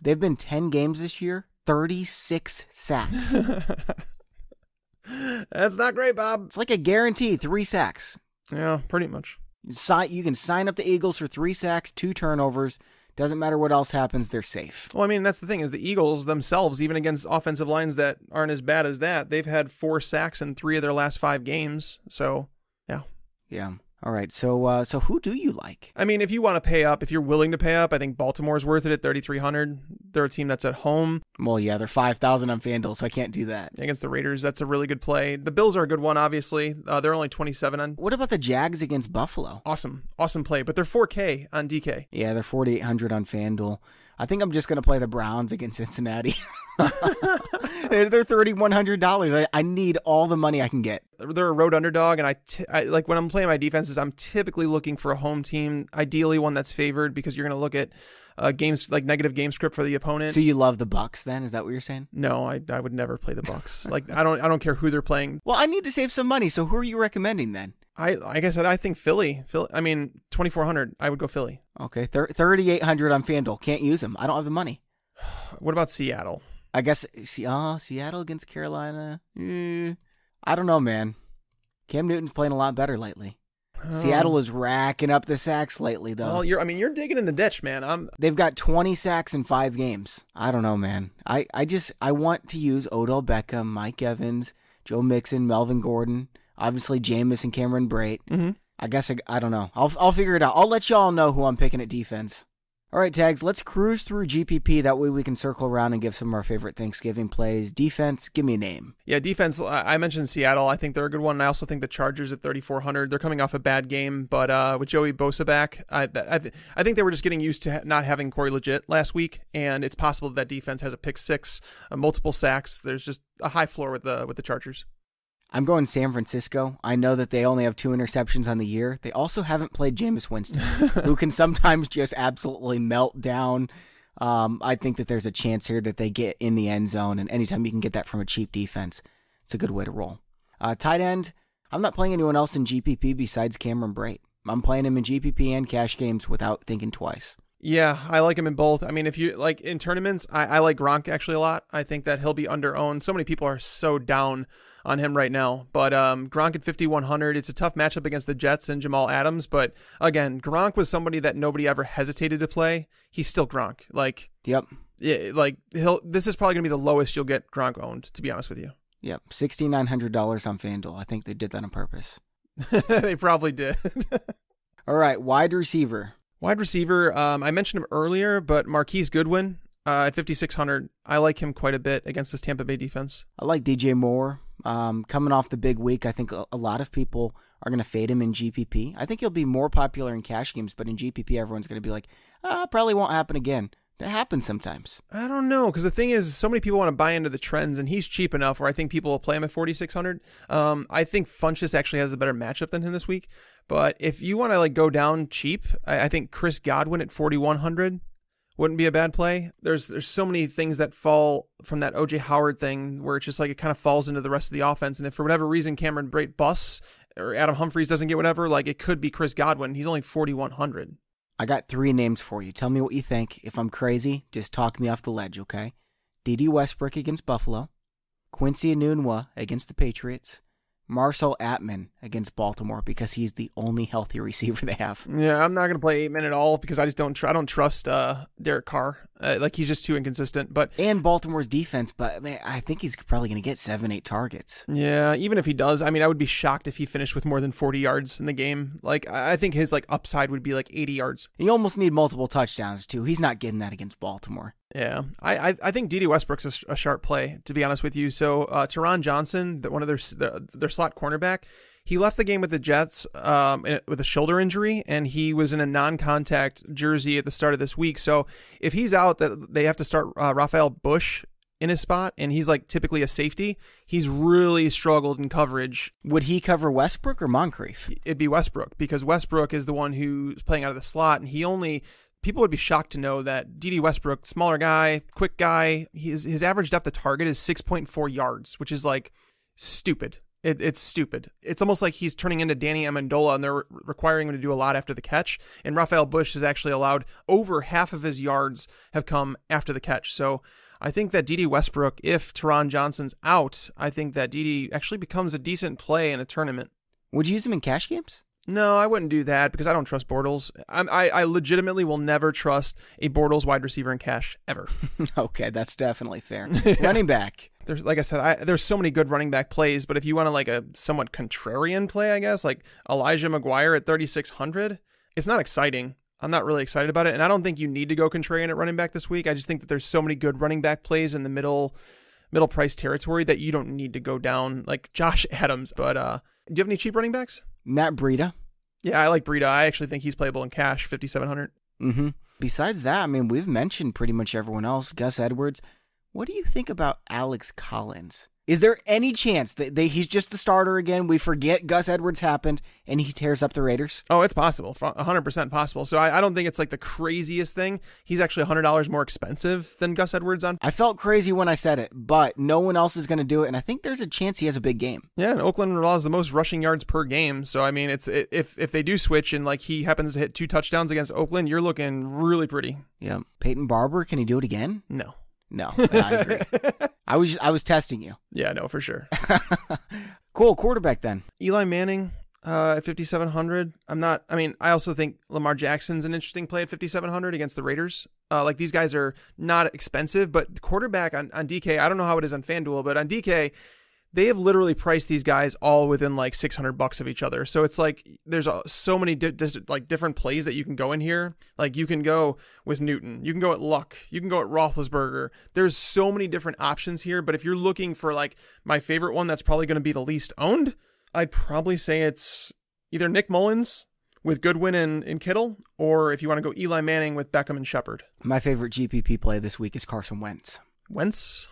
They've been 10 games this year. 36 sacks. That's not great, Bob. It's like a guarantee, 3 sacks. Yeah, pretty much. You can sign up the Eagles for 3 sacks, 2 turnovers. Doesn't matter what else happens, they're safe. Well, I mean, that's the thing, is the Eagles themselves, even against offensive lines that aren't as bad as that, they've had 4 sacks in 3 of their last 5 games. So, yeah. Yeah. All right, so who do you like? I mean, if you want to pay up, if you're willing to pay up, I think Baltimore's worth it at 3,300. They're a team that's at home. Well, yeah, they're 5,000 on FanDuel, so I can't do that. Against the Raiders, that's a really good play. The Bills are a good one, obviously. They're only 27 on. What about the Jags against Buffalo? Awesome play, but they're 4K on DK. Yeah, they're 4,800 on FanDuel. I think I'm just going to play the Browns against Cincinnati. They're $3,100. I need all the money I can get. They're a road underdog, and I like when I'm playing my defenses, I'm typically looking for a home team, ideally one that's favored, because you're going to look at games like negative game script for the opponent. So you love the Bucks then? Is that what you're saying? No, I would never play the Bucks. Like I don't care who they're playing. Well, I need to save some money, so who are you recommending then? Like I said, I think Philly. I mean, 2,400. I would go Philly. Okay, 3,800 on FanDuel. Can't use them. I don't have the money. What about Seattle? I guess Seattle against Carolina. I don't know, man. Cam Newton's playing a lot better lately. Seattle is racking up the sacks lately, though. Well, you're digging in the ditch, man. They've got 20 sacks in 5 games. I don't know, man. I want to use Odell Beckham, Mike Evans, Joe Mixon, Melvin Gordon, obviously Jameis and Cameron Brate. Mm-hmm. I guess I don't know. I'll figure it out. I'll let y'all know who I'm picking at defense. All right, Tags, let's cruise through GPP. That way we can circle around and give some of our favorite Thanksgiving plays. Defense, give me a name. Yeah, defense, I mentioned Seattle. I think they're a good one. And I also think the Chargers at 3,400. They're coming off a bad game, but with Joey Bosa back, I think they were just getting used to not having Corey Legit last week, and it's possible that defense has a pick 6, multiple sacks. There's just a high floor with the Chargers. I'm going San Francisco. I know that they only have 2 interceptions on the year. They also haven't played Jameis Winston, who can sometimes just absolutely melt down. I think that there's a chance here that they get in the end zone, and anytime you can get that from a cheap defense, it's a good way to roll. Tight end, I'm not playing anyone else in GPP besides Cameron Brate. I'm playing him in GPP and cash games without thinking twice. Yeah, I like him in both. I mean, if you like in tournaments, I like Gronk actually a lot. I think that he'll be under-owned. So many people are so down on him right now. But Gronk at 5,100, it's a tough matchup against the Jets and Jamal Adams. But again, Gronk was somebody that nobody ever hesitated to play. He's still Gronk. Yep. Yeah, this is probably going to be the lowest you'll get Gronk owned, to be honest with you. Yep, $6,900 on FanDuel. I think they did that on purpose. They probably did. All right, wide receiver. Wide receiver, I mentioned him earlier, but Marquise Goodwin at 5,600. I like him quite a bit against this Tampa Bay defense. I like DJ Moore. Coming off the big week, I think a lot of people are going to fade him in GPP. I think he'll be more popular in cash games, but in GPP, everyone's going to be like, probably won't happen again. That happens sometimes. I don't know, because the thing is, so many people want to buy into the trends, and he's cheap enough where I think people will play him at 4,600. I think Funchess actually has a better matchup than him this week. But if you want to go down cheap, I think Chris Godwin at 4,100 wouldn't be a bad play. There's so many things that fall from that OJ Howard thing where it's just it kind of falls into the rest of the offense. And if for whatever reason Cameron Brate busts or Adam Humphries doesn't get whatever, it could be Chris Godwin. He's only 4,100. I got 3 names for you. Tell me what you think. If I'm crazy, just talk me off the ledge, okay? D.D. Westbrook against Buffalo, Quincy Enunwa against the Patriots, Marcel Atman against Baltimore because he's the only healthy receiver they have. Yeah, I'm not going to play 8-man at all because I just don't trust Derek Carr. He's just too inconsistent. And Baltimore's defense, but man, I think he's probably going to get 7-8 targets. Yeah, even if he does, I would be shocked if he finished with more than 40 yards in the game. I think his upside would be 80 yards. And you almost need multiple touchdowns too. He's not getting that against Baltimore. Yeah, I think D.D. Westbrook's a sharp play, to be honest with you. So Teron Johnson, one of their slot cornerback, he left the game with the Jets with a shoulder injury, and he was in a non-contact jersey at the start of this week. So if he's out, they have to start Rafael Bush in his spot, and he's like typically a safety. He's really struggled in coverage. Would he cover Westbrook or Moncrief? It'd be Westbrook, because Westbrook is the one who's playing out of the slot, and people would be shocked to know that D.D. Westbrook, smaller guy, quick guy, his average depth of target is 6.4 yards, which is like stupid. It's stupid. It's almost like he's turning into Danny Amendola, and they're requiring him to do a lot after the catch. And Rafael Bush has actually allowed over half of his yards have come after the catch. So I think that D.D. Westbrook, if Teron Johnson's out, I think that D.D. actually becomes a decent play in a tournament. Would you use him in cash games? No, I wouldn't do that because I don't trust Bortles. I legitimately will never trust a Bortles wide receiver in cash, ever. Okay, that's definitely fair. Running back. There's, like I said, there's so many good running back plays, but if you want to like a somewhat contrarian play, I guess, like Elijah McGuire at 3,600, it's not exciting. I'm not really excited about it, and I don't think you need to go contrarian at running back this week. I just think that there's so many good running back plays in the middle price territory that you don't need to go down like Josh Adams. But do you have any cheap running backs? Matt Breida. Yeah, I like Brate. I actually think he's playable in cash, 5,700. Mm-hmm. Besides that, I mean, we've mentioned pretty much everyone else. Gus Edwards. What do you think about Alex Collins? Is there any chance that he's just the starter again? We forget Gus Edwards happened and he tears up the Raiders? Oh, it's possible. 100% possible. So I don't think it's like the craziest thing. He's actually $100 more expensive than Gus Edwards on. I felt crazy when I said it, but no one else is going to do it. And I think there's a chance he has a big game. Yeah, and Oakland allows the most rushing yards per game. So, I mean, if they do switch and like he happens to hit 2 touchdowns against Oakland, you're looking really pretty. Yeah. Peyton Barber, can he do it again? No, I agree. I was testing you. Yeah, no, for sure. Cool. Quarterback then. Eli Manning at 5,700. I also think Lamar Jackson's an interesting play at 5,700 against the Raiders. Like these guys are not expensive, but quarterback on DK, I don't know how it is on FanDuel, but on DK, they have literally priced these guys all within like $600 of each other. So it's like there's so many different plays that you can go in here. Like you can go with Newton, you can go at Luck, you can go at Roethlisberger. There's so many different options here. But if you're looking for like my favorite one, that's probably going to be the least owned. I'd probably say it's either Nick Mullens with Goodwin and Kittle, or if you want to go Eli Manning with Beckham and Shepard. My favorite GPP play this week is Carson Wentz.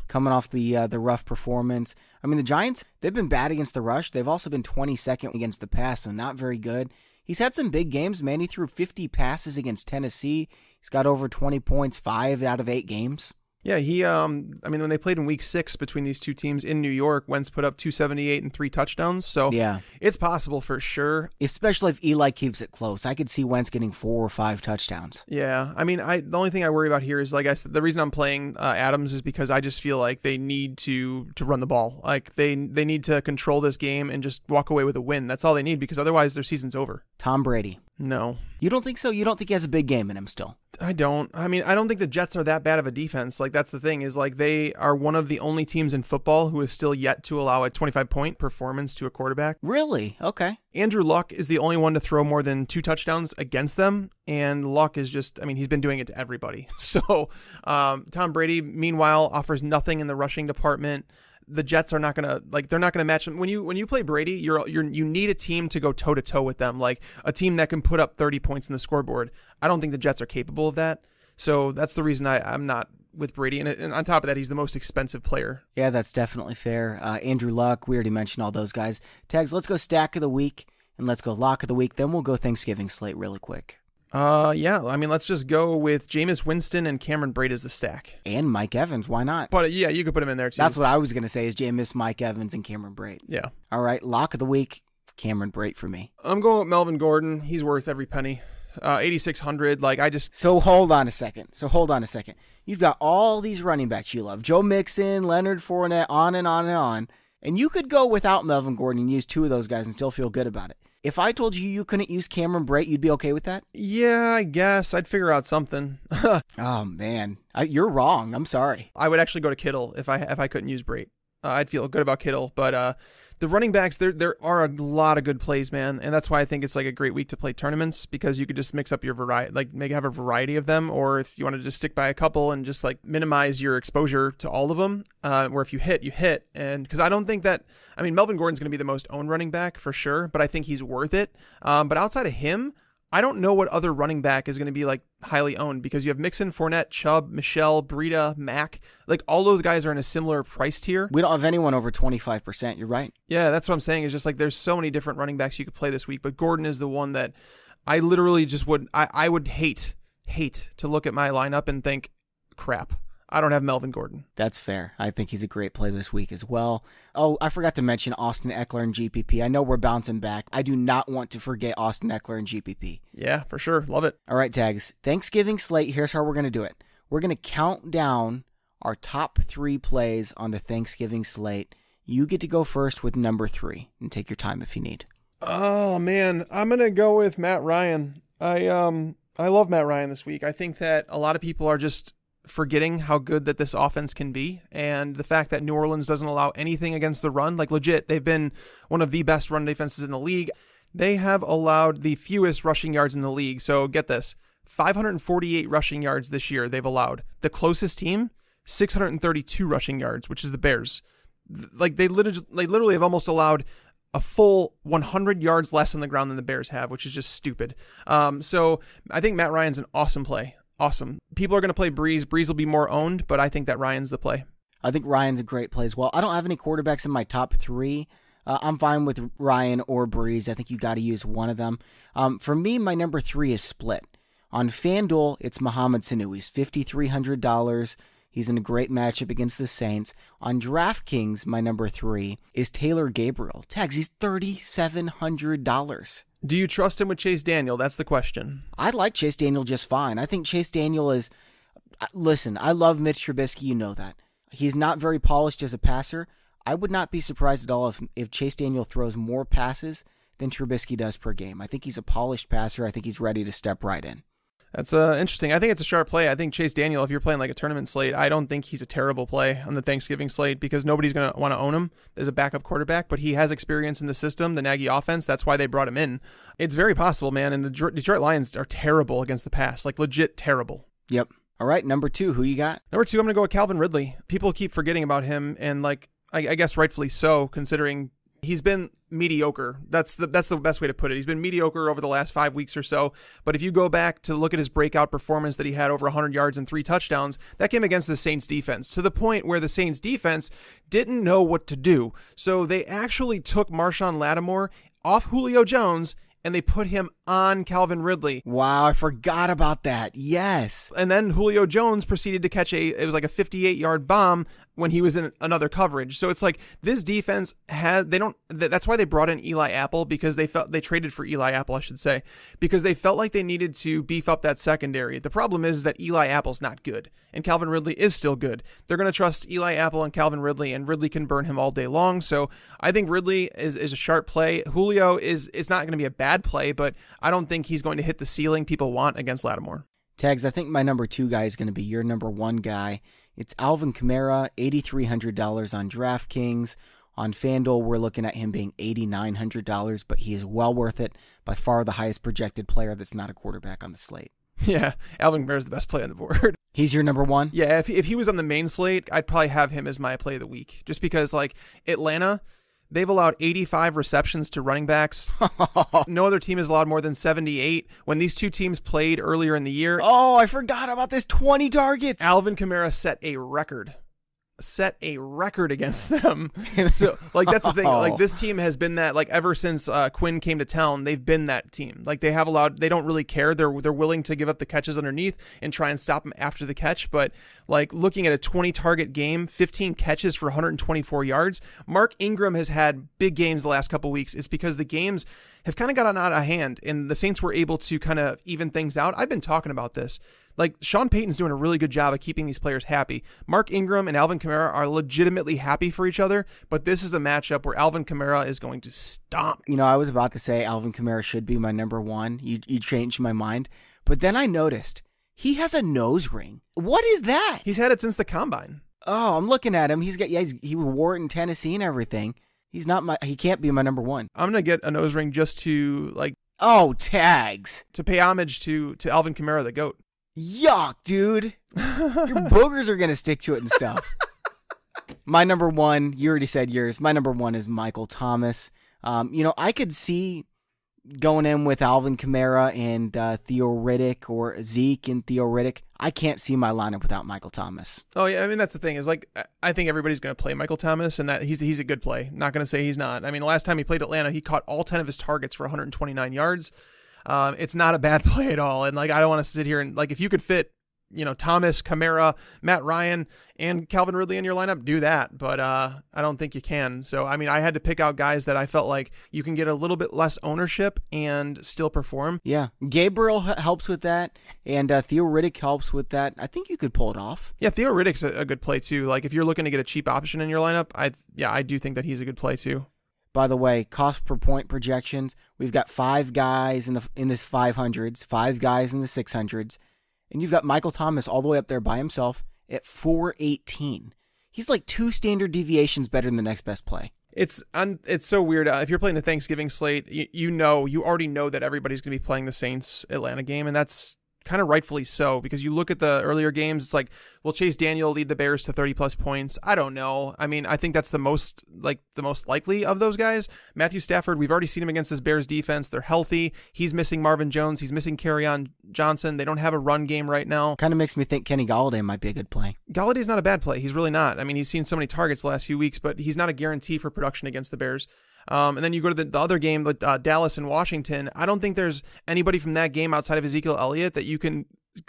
Coming off the rough performance. I mean, the Giants, they've been bad against the rush. They've also been 22nd against the pass, so not very good. He's had some big games, man. He threw 50 passes against Tennessee. He's got over 20 points, 5 out of 8 games. Yeah, when they played in week 6 between these two teams in New York, Wentz put up 278 and 3 touchdowns. So yeah, it's possible for sure. Especially if Eli keeps it close. I could see Wentz getting 4 or 5 touchdowns. Yeah, I mean, the only thing I worry about here is, like I said, the reason I'm playing Adams is because I just feel like they need to run the ball. Like they need to control this game and just walk away with a win. That's all they need, because otherwise their season's over. Tom Brady. No. You don't think so? You don't think he has a big game in him still? I don't. I mean, I don't think the Jets are that bad of a defense. Like, that's the thing, is like they are one of the only teams in football who is still yet to allow a 25-point performance to a quarterback. Really? Okay. Andrew Luck is the only one to throw more than 2 touchdowns against them. And Luck is just, I mean, he's been doing it to everybody. So Tom Brady, meanwhile, offers nothing in the rushing department. The Jets are not gonna they're not gonna match them. When you play Brady, you need a team to go toe to toe with them, like a team that can put up 30 points in the scoreboard. I don't think the Jets are capable of that. So that's the reason I'm not with Brady. And on top of that, he's the most expensive player. Yeah, that's definitely fair. Andrew Luck, we already mentioned all those guys. Tags, let's go stack of the week and let's go lock of the week. Then we'll go Thanksgiving slate really quick. Yeah, I mean, let's just go with Jameis Winston and Cameron Brate as the stack. And Mike Evans, why not? But yeah, you could put him in there too. That's what I was going to say, is Jameis, Mike Evans, and Cameron Brate. Yeah. All right, lock of the week, Cameron Brate for me. I'm going with Melvin Gordon. He's worth every penny. 8,600. So hold on a second. You've got all these running backs you love. Joe Mixon, Leonard Fournette, on and on and on. And you could go without Melvin Gordon and use 2 of those guys and still feel good about it. If I told you couldn't use Cameron Brate, you'd be okay with that? Yeah, I guess. I'd figure out something. Oh, man. You're wrong. I'm sorry. I would actually go to Kittle if I couldn't use Brate. I'd feel good about Kittle. But the running backs, there are a lot of good plays, man. And that's why I think it's like a great week to play tournaments, because you could just mix up your variety, have a variety of them. Or if you want to just stick by a couple and just minimize your exposure to all of them, where if you hit, you hit. And because I don't think that, Melvin Gordon's going to be the most owned running back for sure, but I think he's worth it. But outside of him, I don't know what other running back is going to be like highly owned, because you have Mixon, Fournette, Chubb, Michelle, Brate, Mack. Like all those guys are in a similar price tier. We don't have anyone over 25%. You're right. Yeah, that's what I'm saying. It's just like there's so many different running backs you could play this week, but Gordon is the one that I literally just I would hate to look at my lineup and think, crap, I don't have Melvin Gordon. That's fair. I think he's a great play this week as well. Oh, I forgot to mention Austin Eckler and GPP. I know we're bouncing back. I do not want to forget Austin Eckler and GPP. Yeah, for sure. Love it. All right, Tags. Thanksgiving slate. Here's how we're going to do it. We're going to count down our top 3 plays on the Thanksgiving slate. You get to go first with number 3 and take your time if you need. Oh, man. I'm going to go with Matt Ryan. I love Matt Ryan this week. I think that a lot of people are just forgetting how good that this offense can be, and the fact that New Orleans doesn't allow anything against the run. Like legit, they've been one of the best run defenses in the league. They have allowed the fewest rushing yards in the league. So get this, 548 rushing yards this year they've allowed. The closest team, 632 rushing yards, which is the Bears. Like they literally have almost allowed a full 100 yards less on the ground than the Bears have, which is just stupid. So I think Matt Ryan's an awesome play. Awesome. People are going to play Breeze. Breeze will be more owned, but I think that Ryan's the play. I think Ryan's a great play as well. I don't have any quarterbacks in my top 3. I'm fine with Ryan or Breeze. I think you got to use one of them. For me, my number 3 is split. On FanDuel, it's Mohamed Sanu. He's $5,300. He's in a great matchup against the Saints. On DraftKings, my number 3 is Taylor Gabriel. Tags, he's $3,700. Do you trust him with Chase Daniel? That's the question. I like Chase Daniel just fine. I think Chase Daniel is... Listen, I love Mitch Trubisky. You know that. He's not very polished as a passer. I would not be surprised at all if Chase Daniel throws more passes than Trubisky does per game. I think he's a polished passer. I think he's ready to step right in. That's interesting. I think it's a sharp play. I think Chase Daniel, if you're playing like a tournament slate, I don't think he's a terrible play on the Thanksgiving slate, because nobody's going to want to own him as a backup quarterback, but he has experience in the system, the Nagy offense. That's why they brought him in. It's very possible, man. And the Detroit Lions are terrible against the pass, like legit terrible. Yep. All right, number 2, who you got? Number 2, I'm going to go with Calvin Ridley. People keep forgetting about him, and like I guess rightfully so, considering he's been mediocre. That's the best way to put it. He's been mediocre over the last 5 weeks or so. But if you go back to look at his breakout performance that he had over 100 yards and 3 touchdowns, that came against the Saints defense, to the point where the Saints defense didn't know what to do. So they actually took Marshawn Lattimore off Julio Jones and they put him on Calvin Ridley. Wow, I forgot about that. Yes. And then Julio Jones proceeded to catch it was like a 58-yard bomb when he was in another coverage. So it's like this defense that's why they brought in Eli Apple, because they traded for Eli Apple, I should say, because they felt like they needed to beef up that secondary. The problem is that Eli Apple's not good and Calvin Ridley is still good. They're going to trust Eli Apple and Calvin Ridley, and Ridley can burn him all day long. So I think Ridley is a sharp play. Julio is not going to be a bad play, but I don't think he's going to hit the ceiling people want against Lattimore. Tags, I think my number 2 guy is going to be your number 1 guy. It's Alvin Kamara, $8,300 on DraftKings. On FanDuel, we're looking at him being $8,900, but he is well worth it. By far the highest projected player that's not a quarterback on the slate. Yeah, Alvin Kamara is the best play on the board. He's your number 1? Yeah, if he was on the main slate, I'd probably have him as my play of the week. Just because, like, Atlanta, they've allowed 85 receptions to running backs. No other team has allowed more than 78. When these two teams played earlier in the year... Oh, I forgot about this. 20 targets. Alvin Kamara set a record against them. So like that's the thing, like this team has been that, like ever since Quinn came to town, they've been that team. Like they don't really care. They're willing to give up the catches underneath and try and stop them after the catch. But like looking at a 20 target game, 15 catches for 124 yards, Mark Ingram has had big games the last couple weeks. It's because the games have kind of gotten out of hand and the Saints were able to kind of even things out. I've been talking about this. Like Sean Payton's doing a really good job of keeping these players happy. Mark Ingram and Alvin Kamara are legitimately happy for each other, but this is a matchup where Alvin Kamara is going to stomp. You know, I was about to say Alvin Kamara should be my number 1. You changed my mind. But then I noticed he has a nose ring. What is that? He's had it since the combine. Oh, I'm looking at him. He wore it in Tennessee and everything. He can't be my number 1. I'm going to get a nose ring just to like... Oh, tags. To pay homage to Alvin Kamara, the GOAT. Yuck, dude. Your boogers are going to stick to it and stuff. My number 1, you already said yours. My number 1 is Michael Thomas. I could see going in with Alvin Kamara and Theo Riddick, or Zeke and Theo Riddick, I can't see my lineup without Michael Thomas. Oh, yeah. I mean, that's the thing is, like, I think everybody's going to play Michael Thomas, and that he's a good play. Not going to say he's not. I mean, the last time he played Atlanta, he caught all 10 of his targets for 129 yards. It's not a bad play at all. And, like, I don't want to sit here and, like, if you could fit, Thomas, Kamara, Matt Ryan, and Calvin Ridley in your lineup, do that. But I don't think you can. So, I mean, I had to pick out guys that I felt like you can get a little bit less ownership and still perform. Yeah. Gabriel helps with that, and Theo Riddick helps with that. I think you could pull it off. Yeah, Theo Riddick's a good play, too. Like, if you're looking to get a cheap option in your lineup, I do think that he's a good play, too. By the way, cost per point projections, we've got 5 guys in this 500s, 5 guys in the 600s. And you've got Michael Thomas all the way up there by himself at 418. He's like 2 standard deviations better than the next best play. It's so weird. If you're playing the Thanksgiving slate, you already know that everybody's going to be playing the Saints Atlanta game, and that's kind of rightfully so, because you look at the earlier games, it's like, will Chase Daniel lead the Bears to 30 plus points? I don't know. I mean, I think that's the most likely of those guys. Matthew Stafford, we've already seen him against this Bears defense. They're healthy. He's missing Marvin Jones. He's missing Kerryon Johnson. They don't have a run game right now. Kind of makes me think Kenny Golladay might be a good play. Galladay's not a bad play. He's really not. I mean, he's seen so many targets the last few weeks, but he's not a guarantee for production against the Bears. And then you go to the other game with Dallas and Washington. I don't think there's anybody from that game outside of Ezekiel Elliott that you can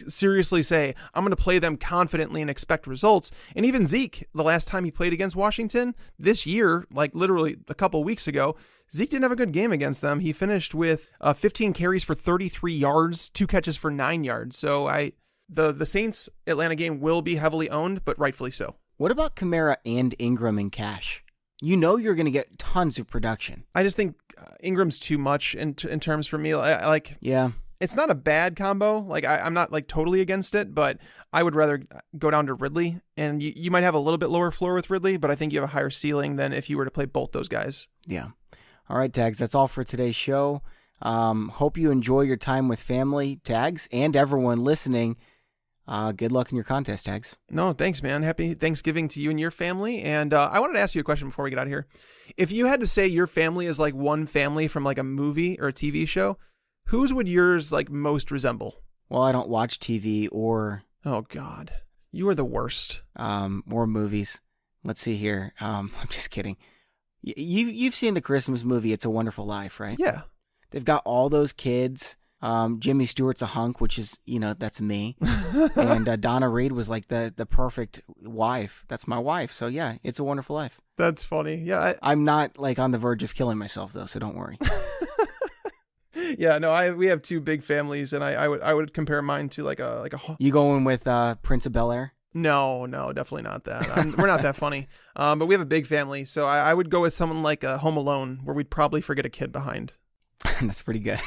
seriously say, I'm going to play them confidently and expect results. And even Zeke, the last time he played against Washington this year, like literally a couple weeks ago, Zeke didn't have a good game against them. He finished with 15 carries for 33 yards, 2 catches for 9 yards. So the Saints Atlanta game will be heavily owned, but rightfully so. What about Kamara and Ingram in cash? You're going to get tons of production. I just think Ingram's too much in terms for me. Yeah. It's not a bad combo. Like, I'm not like totally against it, but I would rather go down to Ridley. And you might have a little bit lower floor with Ridley, but I think you have a higher ceiling than if you were to play both those guys. Yeah. All right, Tags, that's all for today's show. Hope you enjoy your time with family, Tags, and everyone listening. Good luck in your contest, Tags. No, thanks, man. Happy Thanksgiving to you and your family. And I wanted to ask you a question before we get out of here. If you had to say your family is like one family from like a movie or a TV show, whose would yours like most resemble? Well, I don't watch TV or... Oh, God. You are the worst. Or movies. Let's see here. I'm just kidding. You've seen the Christmas movie, It's a Wonderful Life, right? Yeah. They've got all those kids. Jimmy Stewart's a hunk, which is, that's me. And Donna Reed was like the perfect wife. That's my wife. So yeah, It's a Wonderful Life. That's funny. Yeah. I'm not like on the verge of killing myself though, so don't worry. Yeah, no, we have 2 big families, and I would compare mine to like a. You going with Prince of Bel-Air? No, definitely not that. We're not that funny. But we have a big family, so I would go with someone like Home Alone, where we'd probably forget a kid behind. That's pretty good.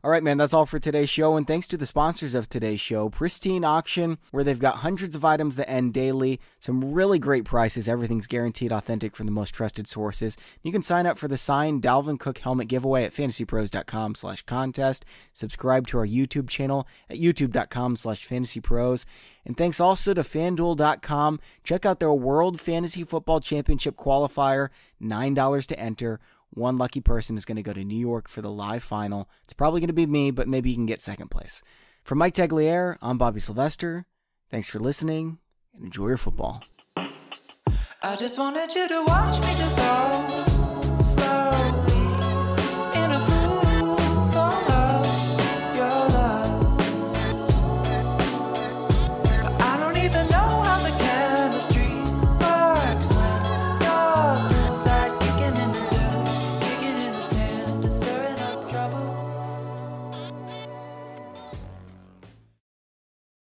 All right, man, that's all for today's show. And thanks to the sponsors of today's show, Pristine Auction, where they've got hundreds of items that end daily, some really great prices. Everything's guaranteed authentic from the most trusted sources. You can sign up for the signed Dalvin Cook helmet giveaway at fantasypros.com/contest. Subscribe to our YouTube channel at youtube.com/fantasypros. And thanks also to FanDuel.com. Check out their World Fantasy Football Championship qualifier, $9 to enter. One lucky person is going to go to New York for the live final. It's probably going to be me, but maybe you can get second place. For Mike Tagliere, I'm Bobby Sylvester. Thanks for listening, and enjoy your football. I just wanted you to watch me dissolve.